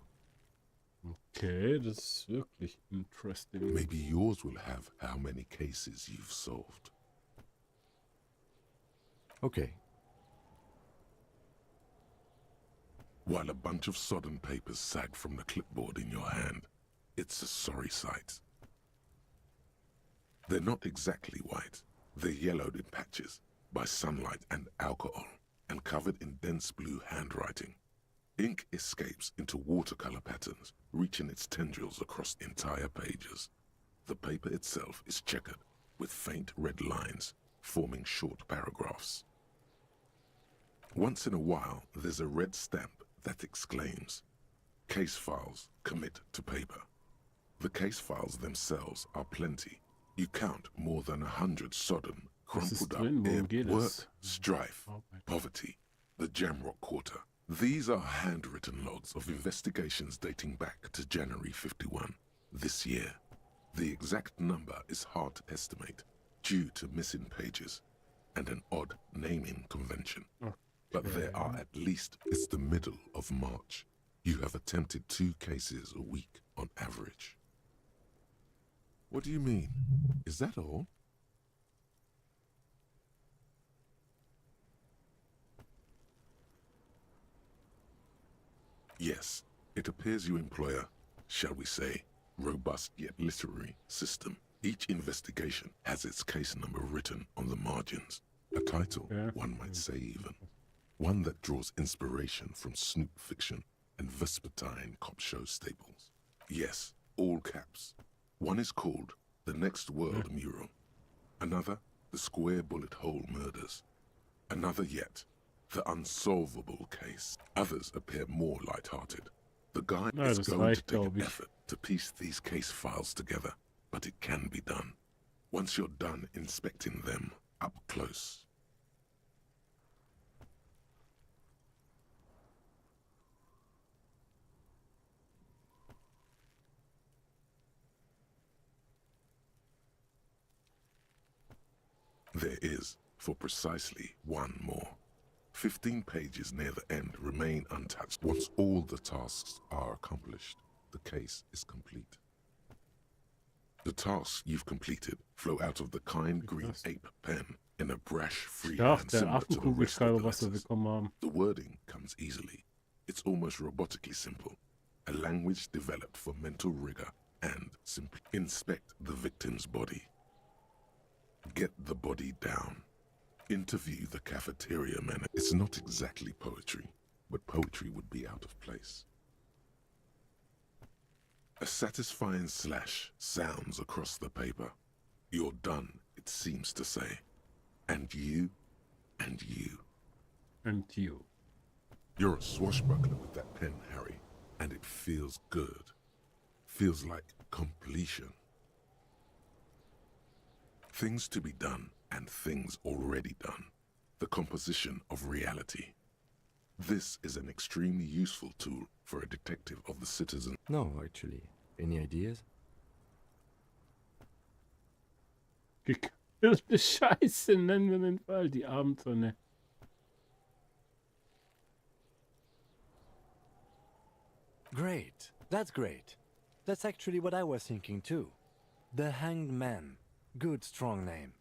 Okay, das ist wirklich interesting. Maybe yours will have how many cases you've solved. Okay. While a bunch of sodden papers sag from the clipboard in your hand, it's a sorry sight. They're not exactly white. They're yellowed in patches by sunlight and alcohol, and covered in dense blue handwriting. Ink escapes into watercolor patterns, reaching its tendrils across entire pages. The paper itself is checkered, with faint red lines, forming short paragraphs. Once in a while, there's a red stamp that exclaims, "Case files commit to paper." The case files themselves are plenty. You count more than 100 sodden, crumpled up drin? Worum geht work, es? strife, poverty, the Jamrock Quarter. These are handwritten logs of investigations dating back to January 51, this year. The exact number is hard to estimate due to missing pages and an odd naming convention. But there are at least, it's the middle of March. You have attempted 2 cases a week on average. What do you mean? Is that all? Yes, it appears you employ a, shall we say, robust yet literary system. Each investigation has its case number written on the margins. A title, one might say even. One that draws inspiration from Snoop fiction and Vespertine cop show staples. Yes, all caps. One is called The Next World Mural. Another, The Square Bullet Hole Murders. Another yet, The Unsolvable Case. Others appear more light-hearted. The guy is going to take an effort to piece these case files together, but it can be done. Once you're done inspecting them, up close. There is, for precisely one more. 15 pages near the end remain untouched. Once all the tasks are accomplished, the case is complete. The tasks you've completed flow out of the kind green ape pen in a brash, free Ja, hand der similar to the rest of the Affenkugelschreiber, was wir letters. bekommen haben. The wording comes easily. It's almost robotically simple. A language developed for mental rigor and simply inspect the victim's body. Get the body down. Interview the cafeteria man. It's not exactly poetry, but poetry would be out of place. A satisfying slash sounds across the paper. You're done, it seems to say. And you, and you. And you. You're a swashbuckler with that pen, Harry, and it feels good. Feels like completion. Things to be done and things already done. The composition of reality. This is an extremely useful tool for a detective of the citizen. No, actually. Any ideas? Gekühlte Scheiße nennen wir den Fall, die Abendsonne. Great. That's great. That's actually what I was thinking too. The Hanged Man. Good, strong name.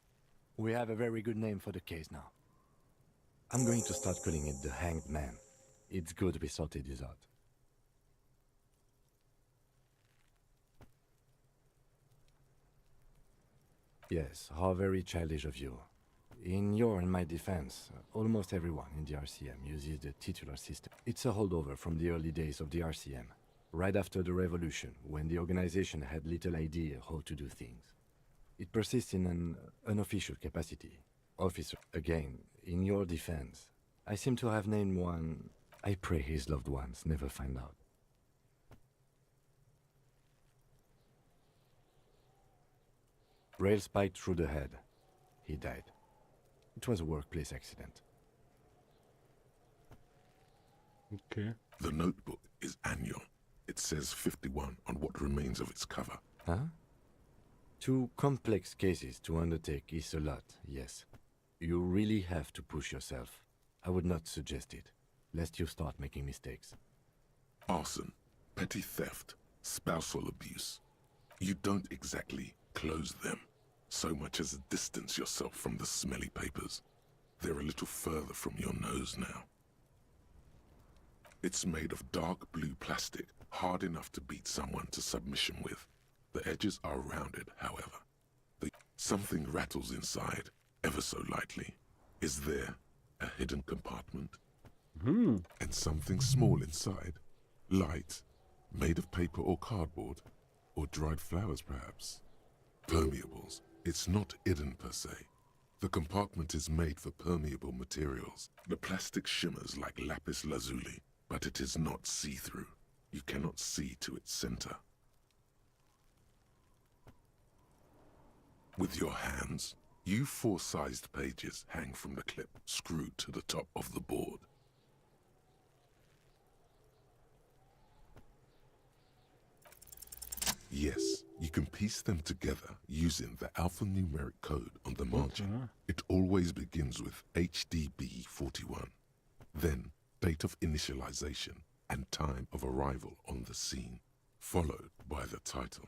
We have a very good name for the case now. I'm going to start calling it the Hanged Man. It's good we sorted this out. Yes, how very childish of you. In your and my defense, almost everyone in the RCM uses the titular system. It's a holdover from the early days of the RCM, right after the revolution, when the organization had little idea how to do things. It persists in an unofficial capacity. Officer, again, in your defense, I seem to have named one. I pray his loved ones never find out. Rail spiked through the head. He died. It was a workplace accident. Okay. The notebook is annual. It says 51 on what remains of its cover. Huh? 2 complex cases to undertake is a lot, yes. You really have to push yourself. I would not suggest it, lest you start making mistakes. Arson, petty theft, spousal abuse. You don't exactly close them, so much as distance yourself from the smelly papers. They're a little further from your nose now. It's made of dark blue plastic, hard enough to beat someone to submission with. The edges are rounded, however. Something rattles inside, ever so lightly. Is there a hidden compartment? And something small inside, light, made of paper or cardboard, or dried flowers perhaps. Permeables. It's not hidden per se. The compartment is made for permeable materials. The plastic shimmers like lapis lazuli, but it is not see-through. You cannot see to its center. With your hands, you 4-sized pages hang from the clip screwed to the top of the board. Yes, you can piece them together using the alphanumeric code on the margin. It always begins with HDB 41, then date of initialization and time of arrival on the scene, followed by the title.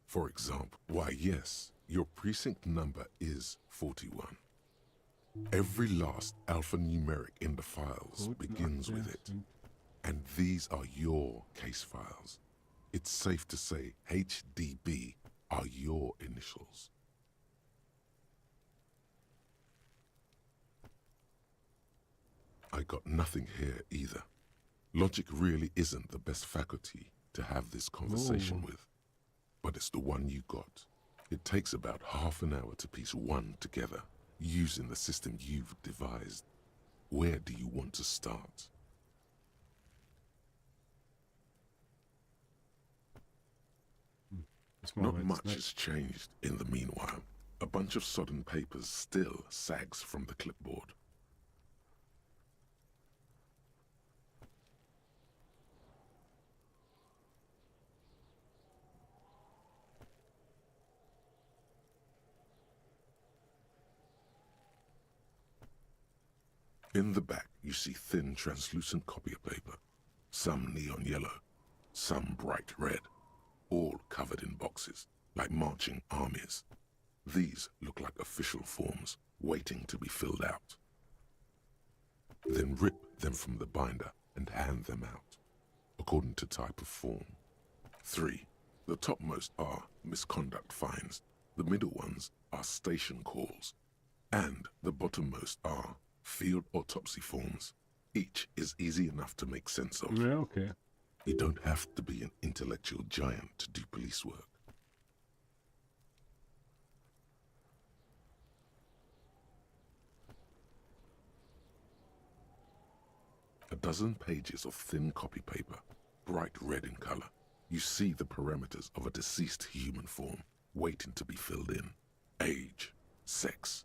For example, why yes, your precinct number is 41. Every last alphanumeric in the files begins with it, and these are your case files. It's safe to say HDB are your initials. I got nothing here either. Logic really isn't the best faculty to have this conversation with, but it's the one you got. It takes about half an hour to piece one together, using the system you've devised. Where do you want to start? Not much has changed in the meanwhile. A bunch of sodden papers still sags from the clipboard. In the back, you see thin, translucent copier paper, some neon yellow, some bright red, all covered in boxes, like marching armies. These look like official forms, waiting to be filled out. Then rip them from the binder and hand them out, according to type of form. 3. The topmost are misconduct fines, the middle ones are station calls, and the bottommost are field autopsy forms. Each is easy enough to make sense of. Ja, okay. You don't have to be an intellectual giant to do police work. A dozen pages of thin copy paper, bright red in color. You see the parameters of a deceased human form, waiting to be filled in. Age, sex,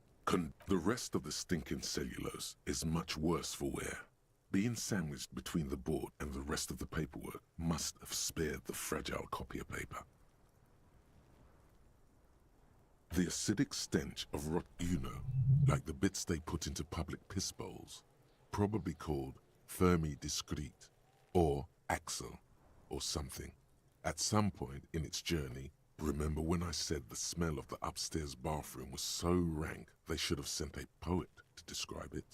the rest of the stinking cellulose is much worse for wear. Being sandwiched between the board and the rest of the paperwork must have spared the fragile copier paper. The acidic stench of rot, like the bits they put into public piss bowls, probably called Fermi Discrete, or Axel, or something. At some point in its journey, remember when I said the smell of the upstairs bathroom was so rank they should have sent a poet to describe it?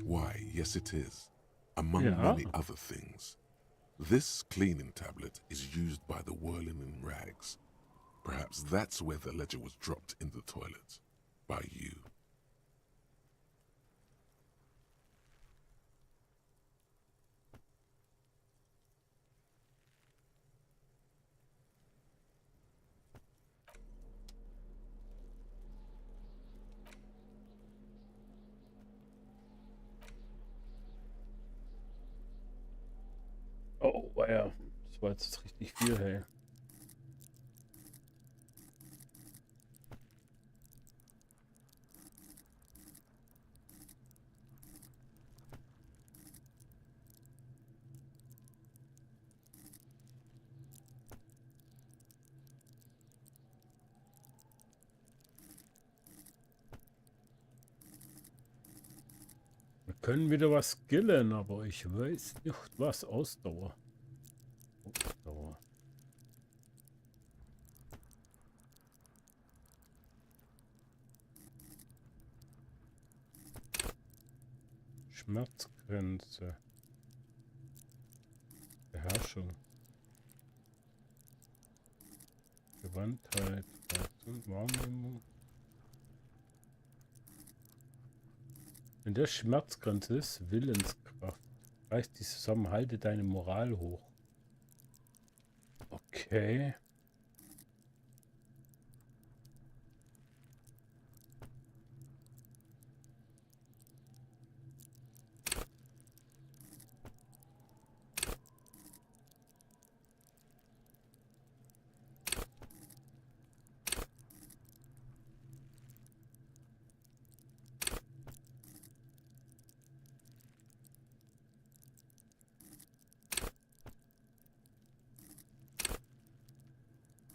Why, yes it is, among many other things. This cleaning tablet is used by the Whirling-in-Rags. Perhaps that's where the ledger was dropped in the toilet. By you. Oh, ja. Das war jetzt richtig viel, hey. Wir können wieder was skillen, aber ich weiß nicht was. Ausdauer. Ausdauer. Schmerzgrenze. Beherrschung. Gewandtheit. Wahrnehmung. Wenn der Schmerzgrenze ist, Willenskraft. Reiß die zusammen, halte deine Moral hoch. Okay.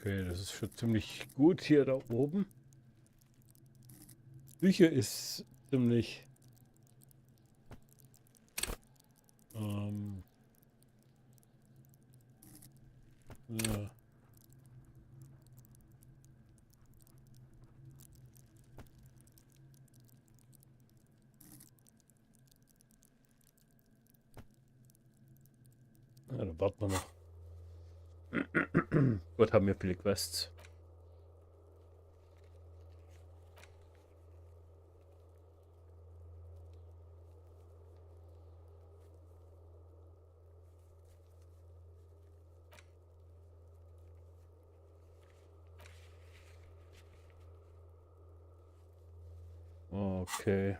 Okay, das ist schon ziemlich gut hier da oben. Küche ist ziemlich ja. Ja, dann warten wir noch. Gut, haben wir viele Quests. Okay.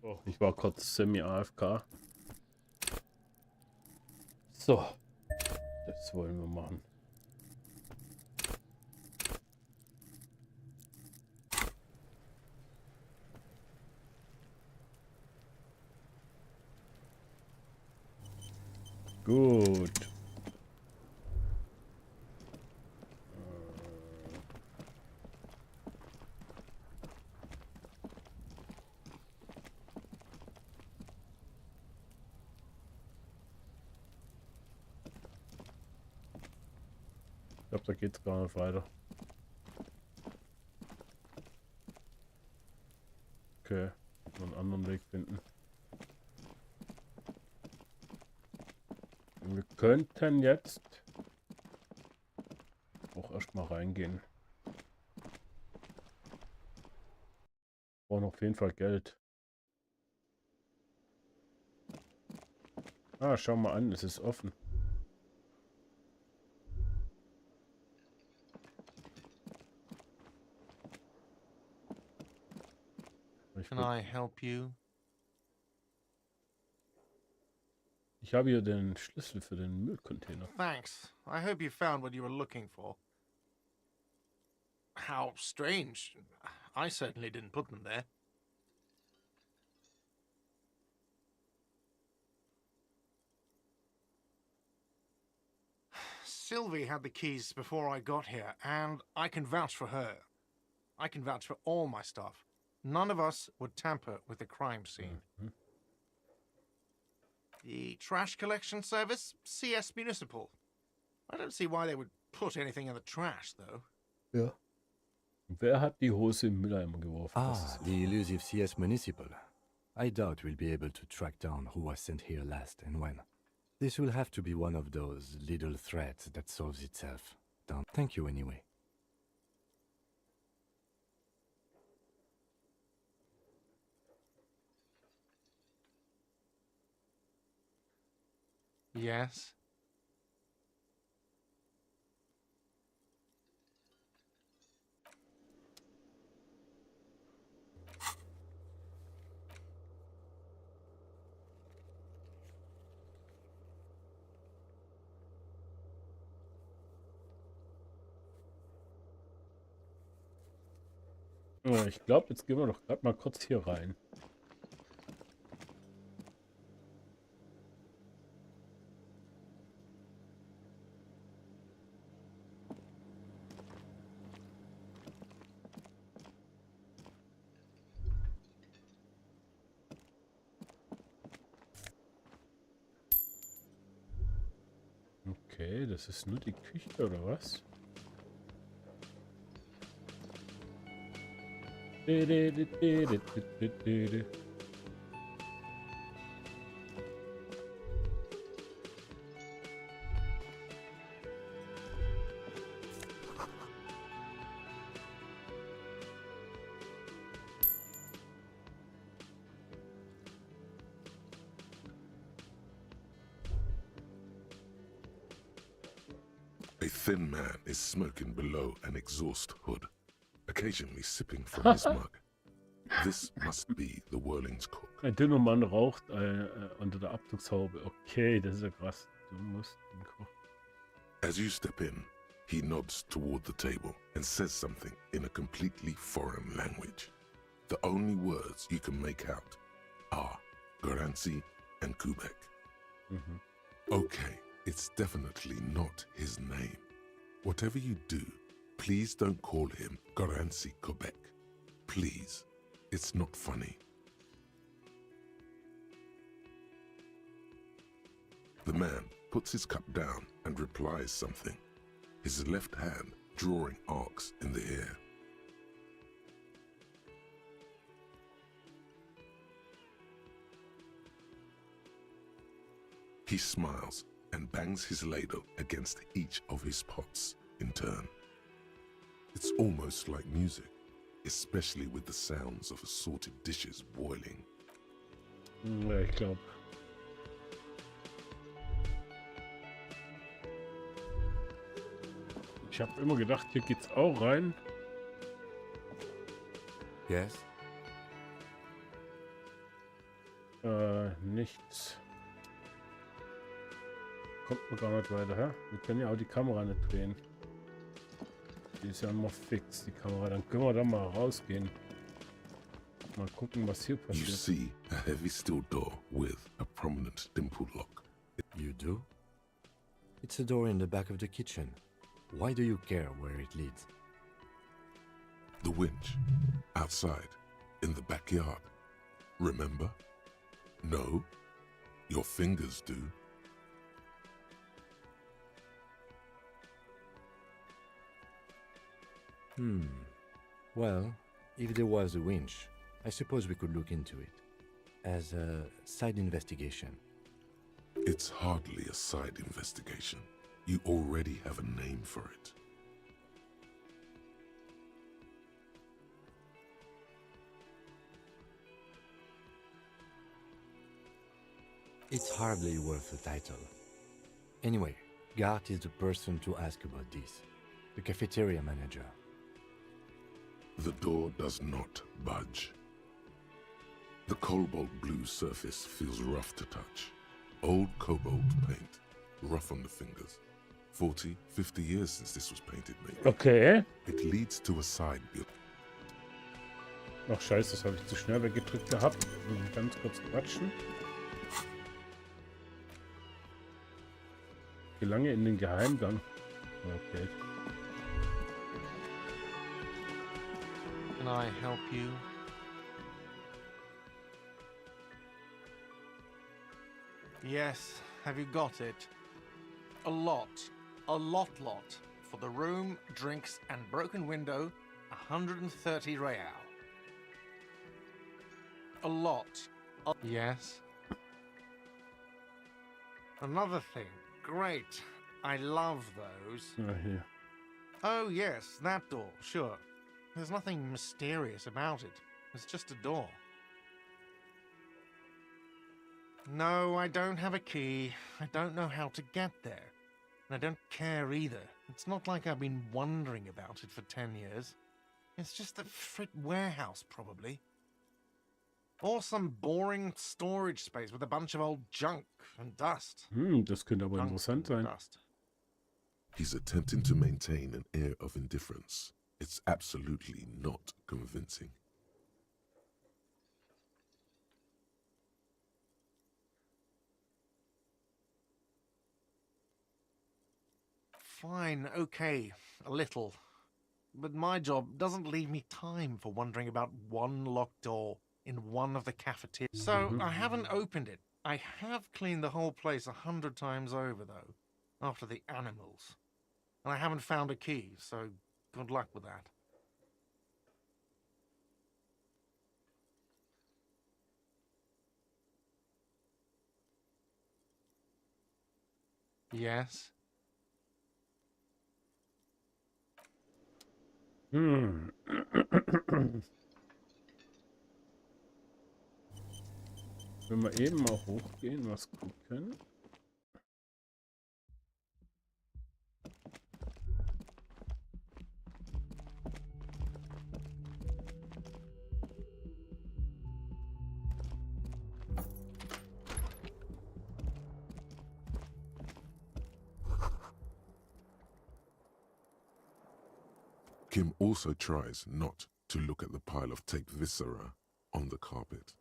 Oh, ich war kurz semi-AFK. So, das wollen wir machen. Gut. Ich glaube, da geht es gar nicht weiter. Okay, einen anderen Weg finden. Wir könnten jetzt auch erstmal reingehen. Brauchen auf jeden Fall Geld. Ah, schau mal an, es ist offen. Can I help you? Ich habe hier den Schlüssel für den Müllcontainer. Thanks. I hope you found what you were looking for. How strange. I certainly didn't put them there. Sylvie had the keys before I got here, and I can vouch for her. I can vouch for all my stuff. None of us would tamper with the crime scene. The trash collection service, CS Municipal. I don't see why they would put anything in the trash, though. Ja. Wer hat die Hose im Mülleimer geworfen? Ah, the elusive CS Municipal. I doubt we'll be able to track down who was sent here last and when. This will have to be one of those little threads that solves itself. Thank you anyway. Yes? Ja, ich glaube, jetzt gehen wir doch gerade mal kurz hier rein. Okay, das ist nur die Küche, oder was? A thin man is smoking below an exhaust hood, occasionally sipping from his mug. This must be the Whirling's cook. Ein dünner Mann raucht unter der Abzugshaube. Okay, das ist ja krass. Du musst den Koch. As you step in, he nods toward the table and says something in a completely foreign language. The only words you can make out are Garanzi and Kubek. Okay, it's definitely not his name. Whatever you do, please don't call him Garanzi Kubek. Please, it's not funny. The man puts his cup down and replies something, his left hand drawing arcs in the air. He smiles and bangs his ladle against each of his pots in turn. It's almost like music, especially with the sounds of assorted dishes boiling. Ja, ich glaube. Ich habe immer gedacht, hier geht's auch rein. Yes? Nichts. Kommt man gar nicht weiter, hä? Wir können ja auch die Kamera nicht drehen. Die ist ja immer fix, die Kamera. Dann können wir da mal rausgehen. Mal gucken, was hier You passiert. see a heavy steel door with a prominent dimpled lock. You do? It's a door in the back of the kitchen. Why do you care where it leads? The winch. Outside. In the backyard. Remember? No? Your fingers do. Well, if there was a winch, I suppose we could look into it. As a side investigation. It's hardly a side investigation. You already have a name for it. It's hardly worth a title. Anyway, Gart is the person to ask about this. The cafeteria manager. The door does not budge. The cobalt blue surface feels rough to touch. Old cobalt paint, rough on the fingers. 40, 50 years since this was painted, maybe. Okay. It leads to a side build. Ach scheiße, das habe ich zu schnell weggedrückt gehabt. Ganz kurz quatschen. Gelange in den Geheimgang. Okay. Can I help you? Yes, have you got it? A lot. A lot. For the room, drinks, and broken window, 130 real. A lot. Yes. Another thing. Great. I love those. Hier. Oh, yes, that door, sure. There's nothing mysterious about it. It's just a door. No, I don't have a key. I don't know how to get there. And I don't care either. It's not like I've been wondering about it for 10 years. It's just a frit warehouse, probably. Or some boring storage space with a bunch of old junk and dust. Das könnte aber Junk interessant and sein. dust. He's attempting to maintain an air of indifference. It's absolutely not convincing. Fine, okay, a little. But my job doesn't leave me time for wondering about one locked door in one of the cafeterias. So I haven't opened it. I have cleaned the whole place 100 times over, though, after the animals. And I haven't found a key, so good luck with that. Yes? Wenn wir eben mal hochgehen, was gucken. Kim also tries not to look at the pile of taped viscera on the carpet,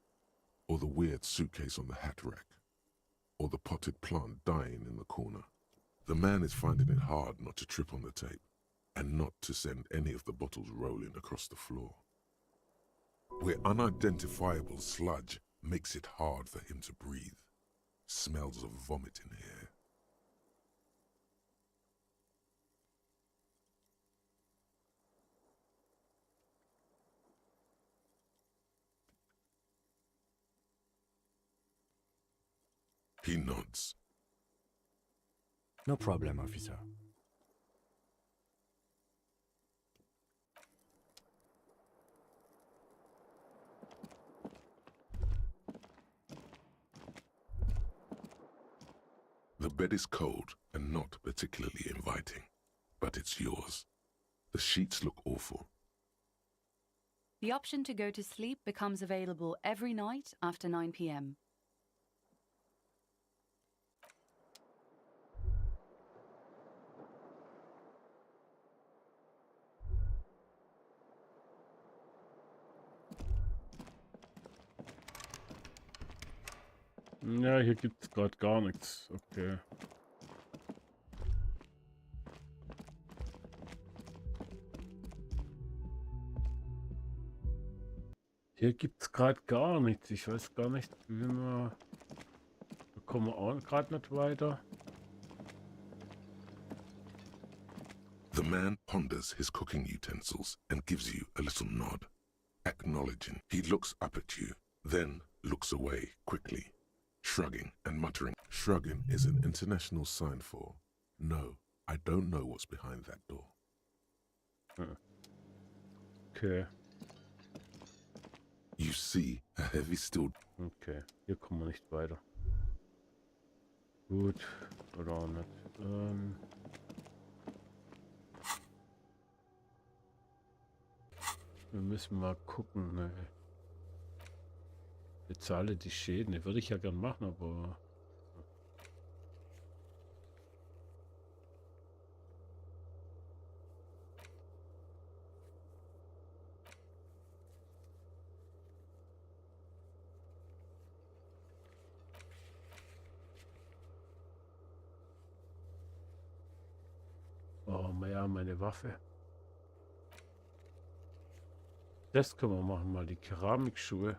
or the weird suitcase on the hat rack, or the potted plant dying in the corner. The man is finding it hard not to trip on the tape, and not to send any of the bottles rolling across the floor. Where unidentifiable sludge makes it hard for him to breathe. Smells of vomit in here. He nods. No problem, officer. The bed is cold and not particularly inviting, but it's yours. The sheets look awful. The option to go to sleep becomes available every night after 9 p.m. Ja, hier gibt es gerade gar nichts. Okay. Hier gibt es gerade gar nichts. Ich weiß gar nicht, wie wir... Da kommen wir auch gerade nicht weiter. The man ponders his cooking utensils and gives you a little nod, acknowledging. He looks up at you, then looks away quickly, shrugging and muttering. Shrugging is an international sign for, no, I don't know what's behind that door. Okay. You see a heavy steel. Okay, hier kommen wir nicht weiter. Gut, oder auch nicht. Wir müssen mal gucken. Ne. Bezahle die Schäden. Die würde ich ja gern machen, aber... Oh, ja, meine Waffe. Das können wir machen, mal die Keramikschuhe.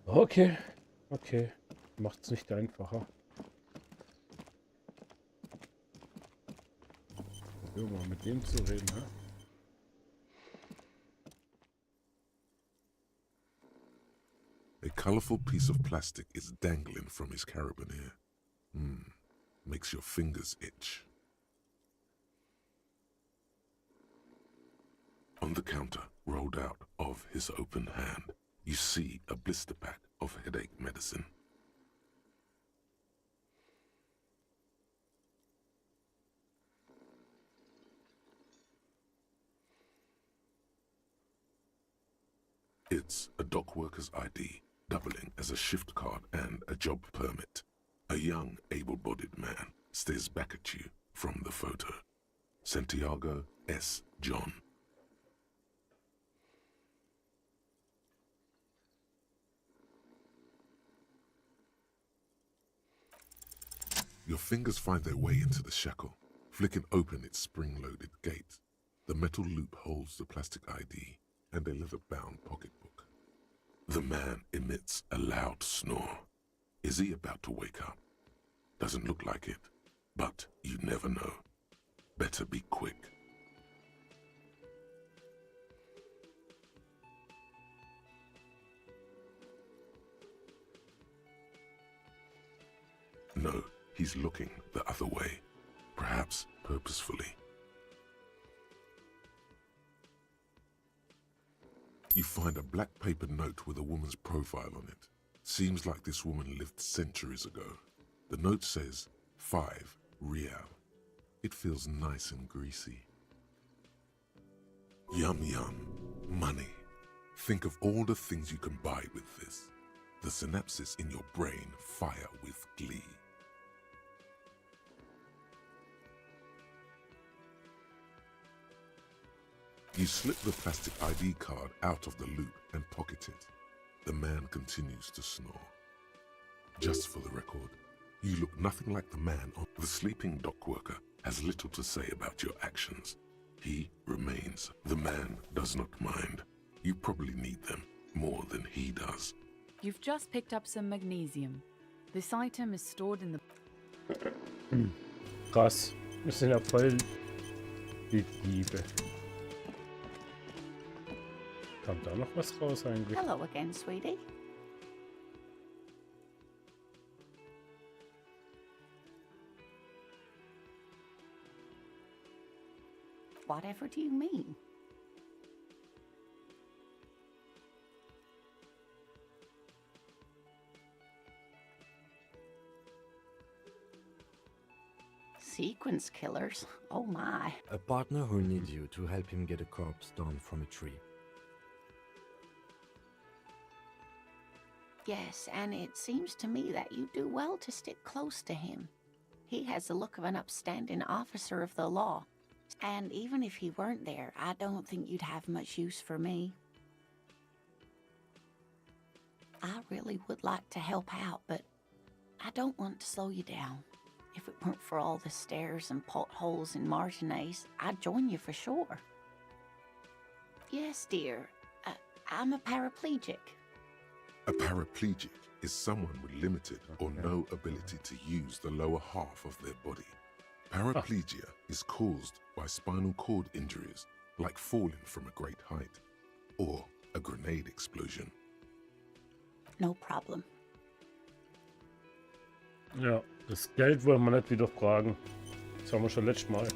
Okay, okay. Macht's nicht einfacher. Probieren wir mal mit dem zu reden, ne? A colorful piece of plastic is dangling from his carabiner. Makes your fingers itch. On the counter, rolled out of his open hand, you see a blister pack of headache medicine. It's a dock worker's ID, doubling as a shift card and a job permit. A young, able-bodied man stares back at you from the photo. Santiago S. John. Your fingers find their way into the shackle, flicking open its spring-loaded gate. The metal loop holds the plastic ID and a leather-bound pocketbook. The man emits a loud snore. Is he about to wake up? Doesn't look like it, but you never know. Better be quick. No, he's looking the other way, perhaps purposefully. You find a black paper note with a woman's profile on it. Seems like this woman lived centuries ago. The note says 5 real. It feels nice and greasy. Yum yum. Money. Think of all the things you can buy with this. The synapses in your brain fire with glee. You slip the plastic ID card out of the loop and pocket it. The man continues to snore. Just for the record, you look nothing like the man on the sleeping dock worker has little to say about your actions. He remains. The man does not mind. You probably need them more than he does. You've just picked up some magnesium. This item is stored in the... Krass. Wir sind ja voll die Diebe. Kam da noch was raus eigentlich? Hello again, sweetie. Whatever do you mean? sequence killers. Oh my. A partner who needs you to help him get a corpse down from a tree. Yes, and it seems to me that you do well to stick close to him. He has the look of an upstanding officer of the law. And even if he weren't there, I don't think you'd have much use for me. I really would like to help out, but I don't want to slow you down. If it weren't for all the stairs and potholes in Martinaise, I'd join you for sure. Yes, dear. I'm a paraplegic. A paraplegic is someone with limited or no ability to use the lower half of their body. Paraplegia is caused by spinal cord injuries, like falling from a great height, or a grenade explosion. No problem. Ja, das Geld wollen wir nicht wieder fragen. Das haben wir schon letztes Mal.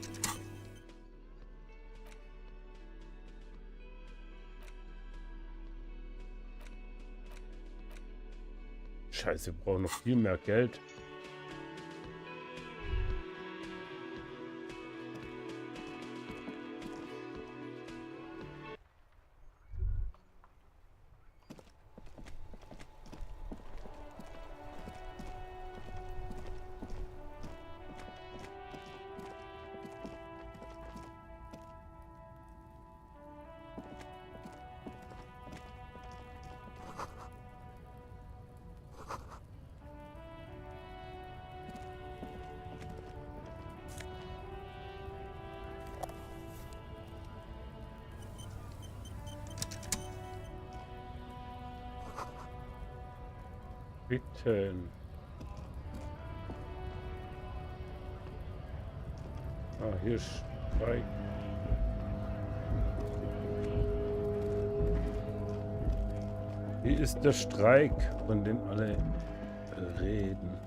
Scheiße, wir brauchen noch viel mehr Geld. Bitten. Ah, hier ist Streik. Hier ist der Streik, von dem alle reden.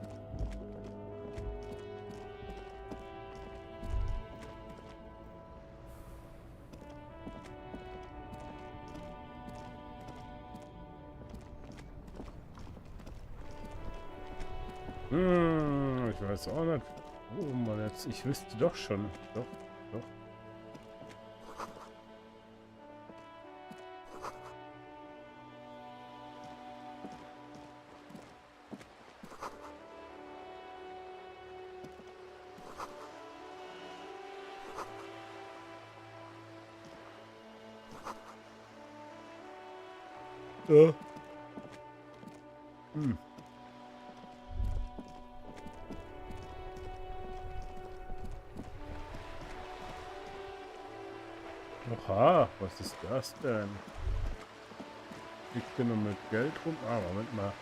Ich weiß auch nicht, wo man jetzt. Ich wüsste doch schon. Doch. Ja. Oha, was ist das denn? Liegt hier noch mit Geld rum? Ah, Moment mal.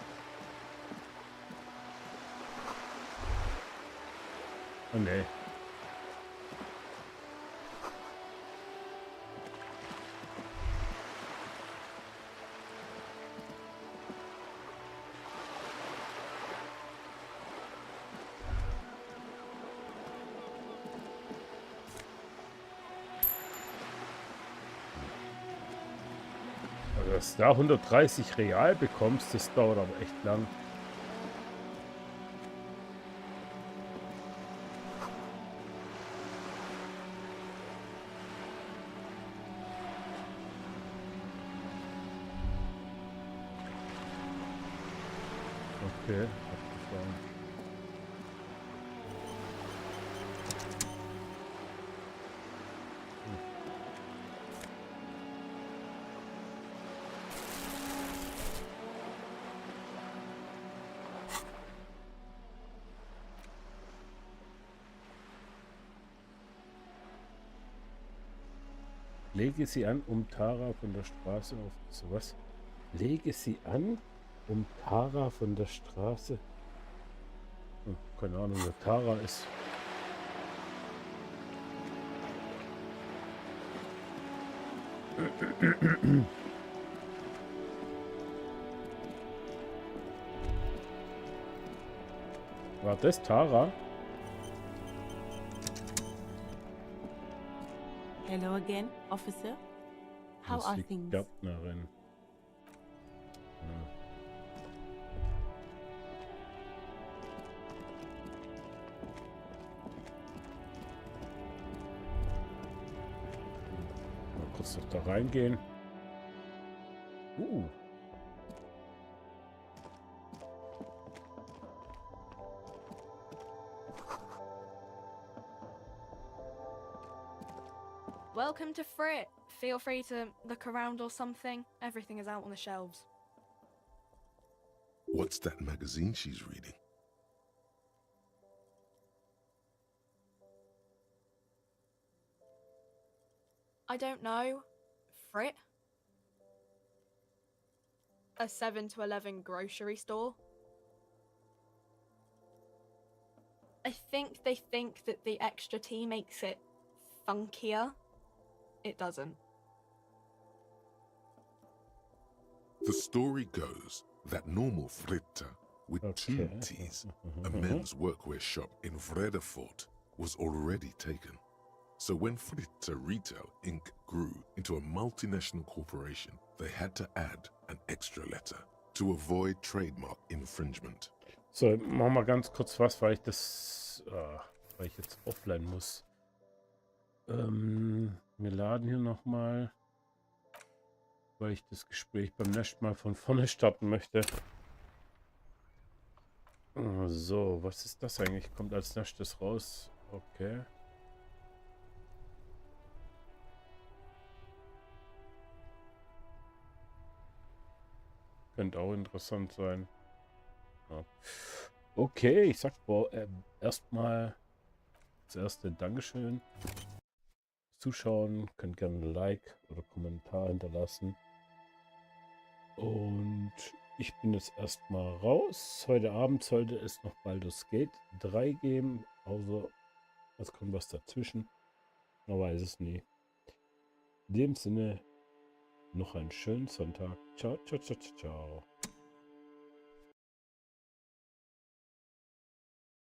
Oh ne. Dass du da 130 real bekommst, das dauert aber echt lang. Okay, abgefahren. Lege sie an, um Tara von der Straße auf... So was? Lege sie an, um Tara von der Straße... keine Ahnung, wer Tara ist. War das Tara? Hello again, officer. How Das ist are die things? Gärtnerin. Ja. Lass doch da reingehen. Welcome to Frit. Feel free to look around or something. Everything is out on the shelves. What's that magazine she's reading? I don't know. Frit? A 7 to 11 grocery store? I think they think that the extra tea makes it funkier. It doesn't. The story goes that normal Fritta with two T's, a men's workwear shop in Vredefort, was already taken. So when Fritta Retail Inc. grew into a multinational corporation, they had to add an extra letter to avoid trademark infringement. So, machen wir ganz kurz was, weil ich jetzt offline muss. Wir laden hier nochmal, weil ich das Gespräch beim nächsten Mal von vorne starten möchte. So, was ist das eigentlich? Kommt als nächstes raus. Okay. Könnte auch interessant sein. Ja. Okay, ich sag erstmal das erste Dankeschön. Zuschauen, könnt gerne ein Like oder Kommentar hinterlassen. Und ich bin jetzt erstmal raus. Heute Abend sollte es noch Baldur's Gate 3 geben, außer es kommt was dazwischen. Man weiß es nie. In dem Sinne, noch einen schönen Sonntag. Ciao, ciao, ciao, ciao, ciao.